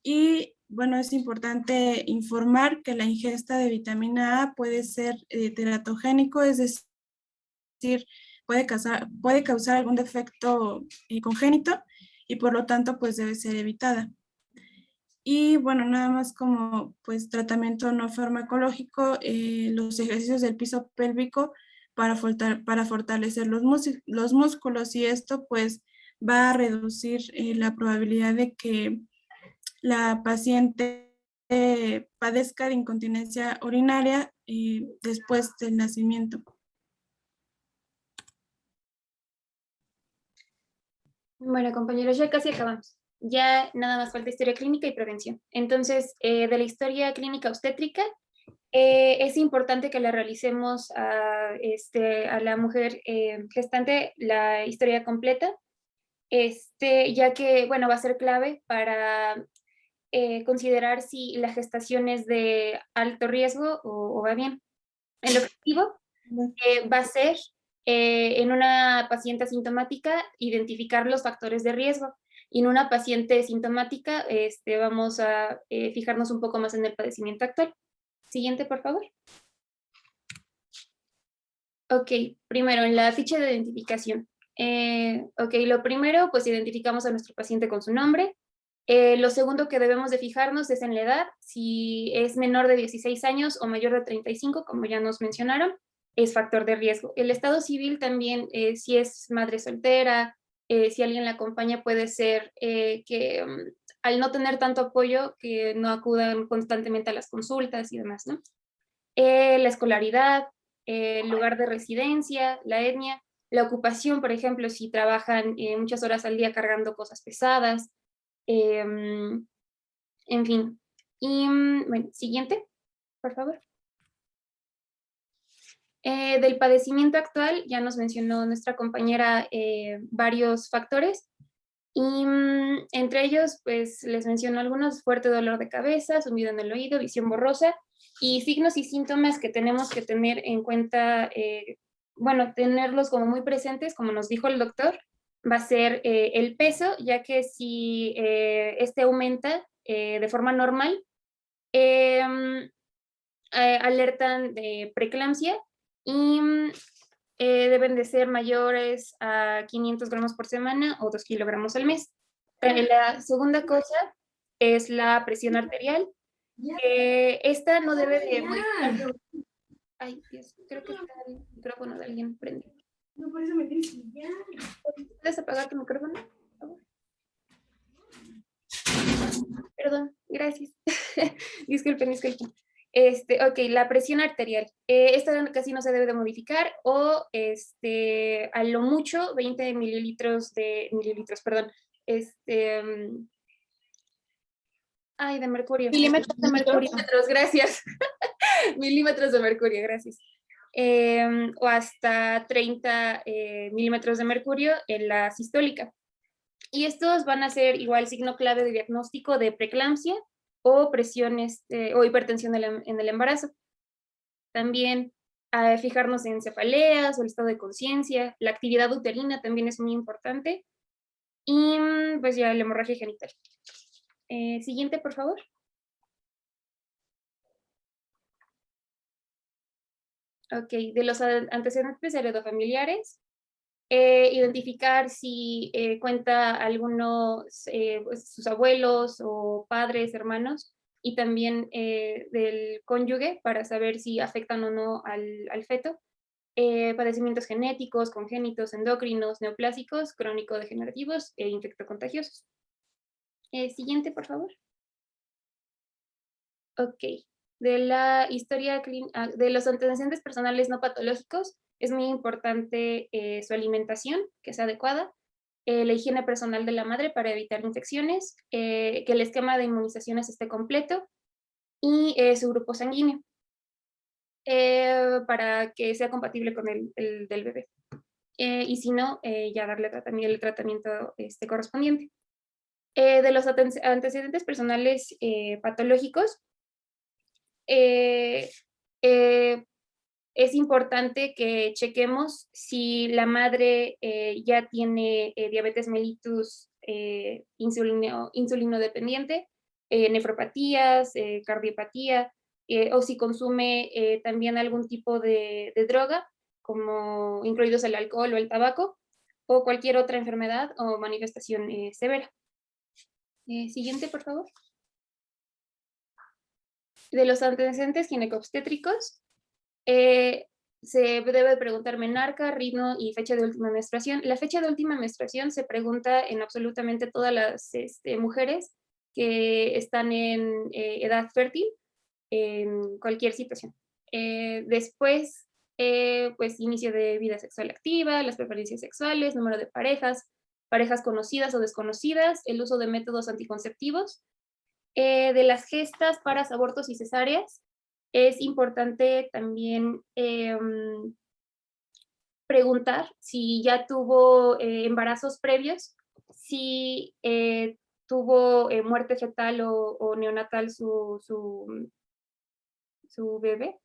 y bueno, es importante informar que la ingesta de vitamina A puede ser teratogénico, es decir, puede causar algún defecto congénito y por lo tanto pues debe ser evitada. Y bueno, nada más como pues tratamiento no farmacológico, los ejercicios del piso pélvico para fortalecer los músculos, y esto pues va a reducir la probabilidad de que la paciente padezca de incontinencia urinaria después del nacimiento.
Bueno, compañeros, ya casi acabamos. Ya nada más falta historia clínica y prevención. Entonces, de la historia clínica obstétrica, es importante que la realicemos a la mujer gestante la historia completa, ya que, bueno, va a ser clave para considerar si la gestación es de alto riesgo o va bien. El objetivo va a ser, en una paciente asintomática, identificar los factores de riesgo. Y en una paciente sintomática, vamos a fijarnos un poco más en el padecimiento actual. Siguiente, por favor. Ok, primero, en la ficha de identificación. Ok, lo primero, pues identificamos a nuestro paciente con su nombre. Lo segundo que debemos de fijarnos es en la edad, si es menor de 16 años o mayor de 35, como ya nos mencionaron, es factor de riesgo. El estado civil también, si es madre soltera, si alguien la acompaña, puede ser que al no tener tanto apoyo, que no acudan constantemente a las consultas y demás, ¿no? La escolaridad, el lugar de residencia, la etnia, la ocupación, por ejemplo, si trabajan muchas horas al día cargando cosas pesadas, en fin. Y bueno, siguiente, por favor. Del padecimiento actual, ya nos mencionó nuestra compañera varios factores, y entre ellos, pues les menciono algunos: fuerte dolor de cabeza, zumbido en el oído, visión borrosa, y signos y síntomas que tenemos que tener en cuenta, bueno, tenerlos como muy presentes, como nos dijo el doctor, va a ser el peso, ya que si este aumenta de forma normal, alertan de preeclampsia, y deben de ser mayores a 500 gramos por semana o 2 kilogramos al mes. La segunda cosa es la presión arterial. Esta no debe de modificar. Ay, Dios, creo que está el micrófono de alguien prendido.
No, por eso me tienes que ya.
¿Puedes apagar tu micrófono, por favor? Perdón, gracias. Disculpen. Ok, la presión arterial. Esta casi no se debe de modificar, o a lo mucho 20 mililitros, perdón, ay, de mercurio.
Milímetros de mercurio.
Gracias. Milímetros de mercurio, gracias. O hasta 30 milímetros de mercurio en la sistólica. Y estos van a ser igual signo clave de diagnóstico de preeclampsia o presión o hipertensión en el embarazo. También fijarnos en cefaleas o el estado de conciencia. La actividad uterina también es muy importante. Y pues ya la hemorragia genital. Siguiente, por favor. Ok, de los antecedentes heredofamiliares, identificar si cuenta algunos, pues, sus abuelos o padres, hermanos, y también del cónyuge para saber si afectan o no al feto. Padecimientos genéticos, congénitos, endocrinos, neoplásicos, crónico-degenerativos e infectocontagiosos. Siguiente, por favor. Ok. De la historia de los antecedentes personales no patológicos, es muy importante su alimentación, que sea adecuada, la higiene personal de la madre para evitar infecciones, que el esquema de inmunizaciones esté completo y su grupo sanguíneo, para que sea compatible con el del bebé. Y si no, ya darle el tratamiento correspondiente. De los antecedentes personales patológicos, es importante que chequemos si la madre ya tiene diabetes mellitus insulino dependiente, nefropatías, cardiopatía, o si consume también algún tipo de droga, como incluidos el alcohol o el tabaco, o cualquier otra enfermedad o manifestación severa. Siguiente, por favor. De los antecedentes ginecobstétricos, se debe preguntar menarca, ritmo y fecha de última menstruación. La fecha de última menstruación se pregunta en absolutamente todas las mujeres que están en edad fértil, en cualquier situación. Después, pues inicio de vida sexual activa, las preferencias sexuales, número de parejas, parejas conocidas o desconocidas, el uso de métodos anticonceptivos. De las gestas, paras, abortos y cesáreas, es importante también preguntar si ya tuvo embarazos previos, si tuvo muerte fetal o neonatal su bebé.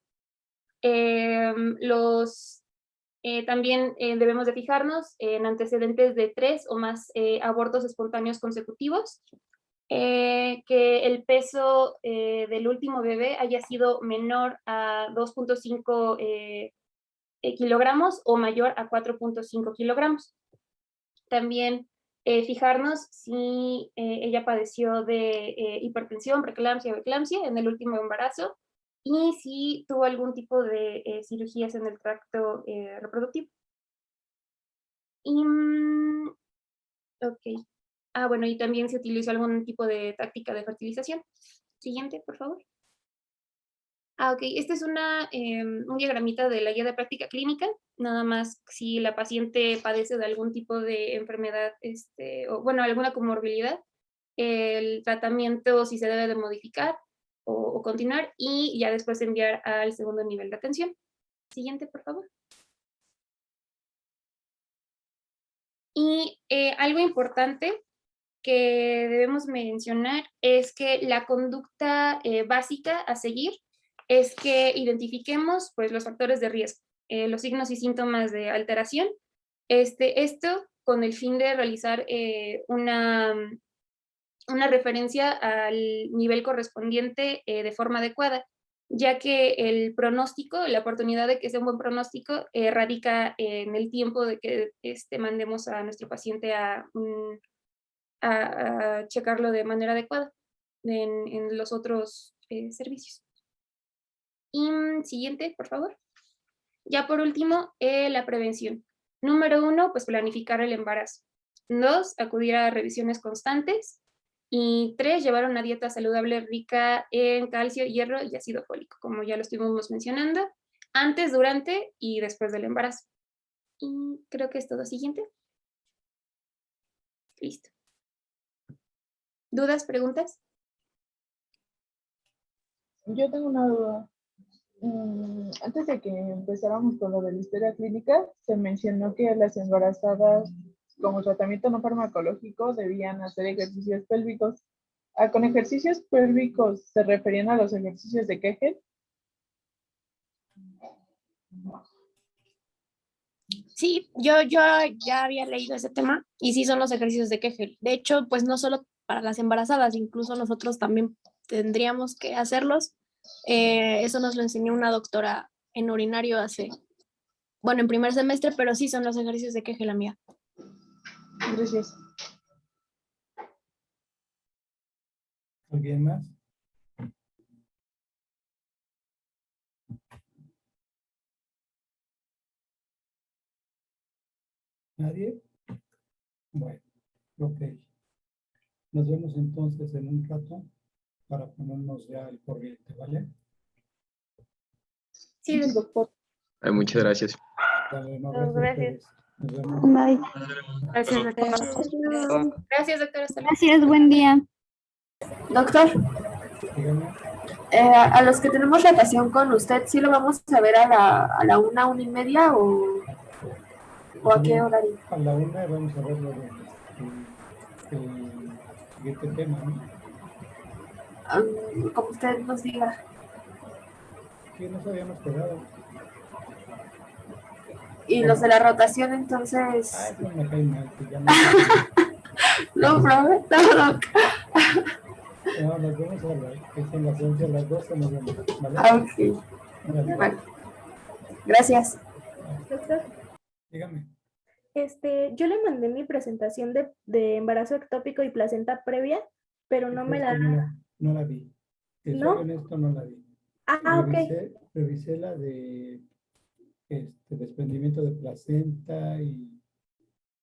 También debemos de fijarnos en antecedentes de 3 o más abortos espontáneos consecutivos, que el peso del último bebé haya sido menor a 2.5 kilogramos o mayor a 4.5 kilogramos. También fijarnos si ella padeció de hipertensión, preeclampsia o eclampsia en el último embarazo y si tuvo algún tipo de cirugías en el tracto reproductivo. Ok. Bueno, y también se utilizó algún tipo de táctica de fertilización. Siguiente, por favor. Ok, este es un diagramita de la guía de práctica clínica, nada más si la paciente padece de algún tipo de enfermedad, o bueno, alguna comorbilidad, el tratamiento si se debe de modificar o continuar, y ya después enviar al segundo nivel de atención. Siguiente, por favor. Y algo importante que debemos mencionar es que la conducta básica a seguir es que identifiquemos pues, los factores de riesgo, los signos y síntomas de alteración. Esto con el fin de realizar una referencia al nivel correspondiente de forma adecuada, ya que el pronóstico, la oportunidad de que sea un buen pronóstico, radica en el tiempo de que mandemos a nuestro paciente a checarlo de manera adecuada en los otros servicios. Y siguiente, por favor. Ya por último, la prevención. Número 1, pues planificar el embarazo. 2, acudir a revisiones constantes. Y 3, llevar una dieta saludable rica en calcio, hierro y ácido fólico, como ya lo estuvimos mencionando, antes, durante y después del embarazo. Y creo que es todo. Siguiente. Listo. ¿Dudas, preguntas?
Yo tengo una duda. Antes de que empezáramos con lo de la historia clínica, se mencionó que las embarazadas, como tratamiento no farmacológico, debían hacer ejercicios pélvicos. Con ejercicios pélvicos se referían a los ejercicios de Kegel.
Sí, yo ya había leído ese tema y sí son los ejercicios de Kegel. De hecho, pues no solo para las embarazadas, incluso nosotros también tendríamos que hacerlos. Eso nos lo enseñó una doctora en urinario en primer semestre, pero sí son los ejercicios de Kegel, amiga.
Gracias.
¿Alguien más? ¿Nadie? Bueno, ok. Nos vemos entonces en un rato para ponernos ya al corriente, ¿vale?
Sí, doctor.
Muchas gracias.
Dale, no,
Gracias.
Nos vemos.
Bye.
Gracias, doctor.
Gracias, doctora. Hasta luego.
Gracias, buen día.
Doctor,
Dígame.
a los que tenemos relación con usted, ¿sí lo vamos a ver a la 1:30 o a qué horario?
A la 1 vamos a ver lo de el siguiente tema, ¿no?
Como usted nos diga.
Sí, nos habíamos quedado.
Y los de la rotación, entonces...
Ah, eso me cae mal, que ya no...
No, profe, no.
No, nos vemos a las 11, a las 12 nos vemos, ¿vale?
Ok.
Vale.
Bueno. Gracias.
Doctor,
Dígame.
yo le mandé mi presentación de embarazo ectópico y placenta previa, pero no me la...
No la vi. Si soy honesto, no la vi. Revisé la de desprendimiento de placenta y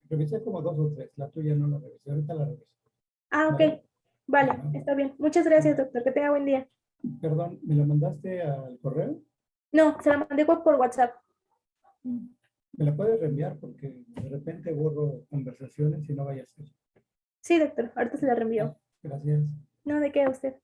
revisé como 2 o 3. La tuya no la revisé. Ahorita la reviso.
Ok. Vale, está bien. Muchas gracias, doctor. Que tenga buen día.
Perdón, ¿me la mandaste al correo?
No, se la mandé por WhatsApp.
¿Me la puedes reenviar? Porque de repente borro conversaciones y no vaya a ser.
Sí, doctor. Ahorita se la reenvío.
Gracias.
No, ¿de qué a usted?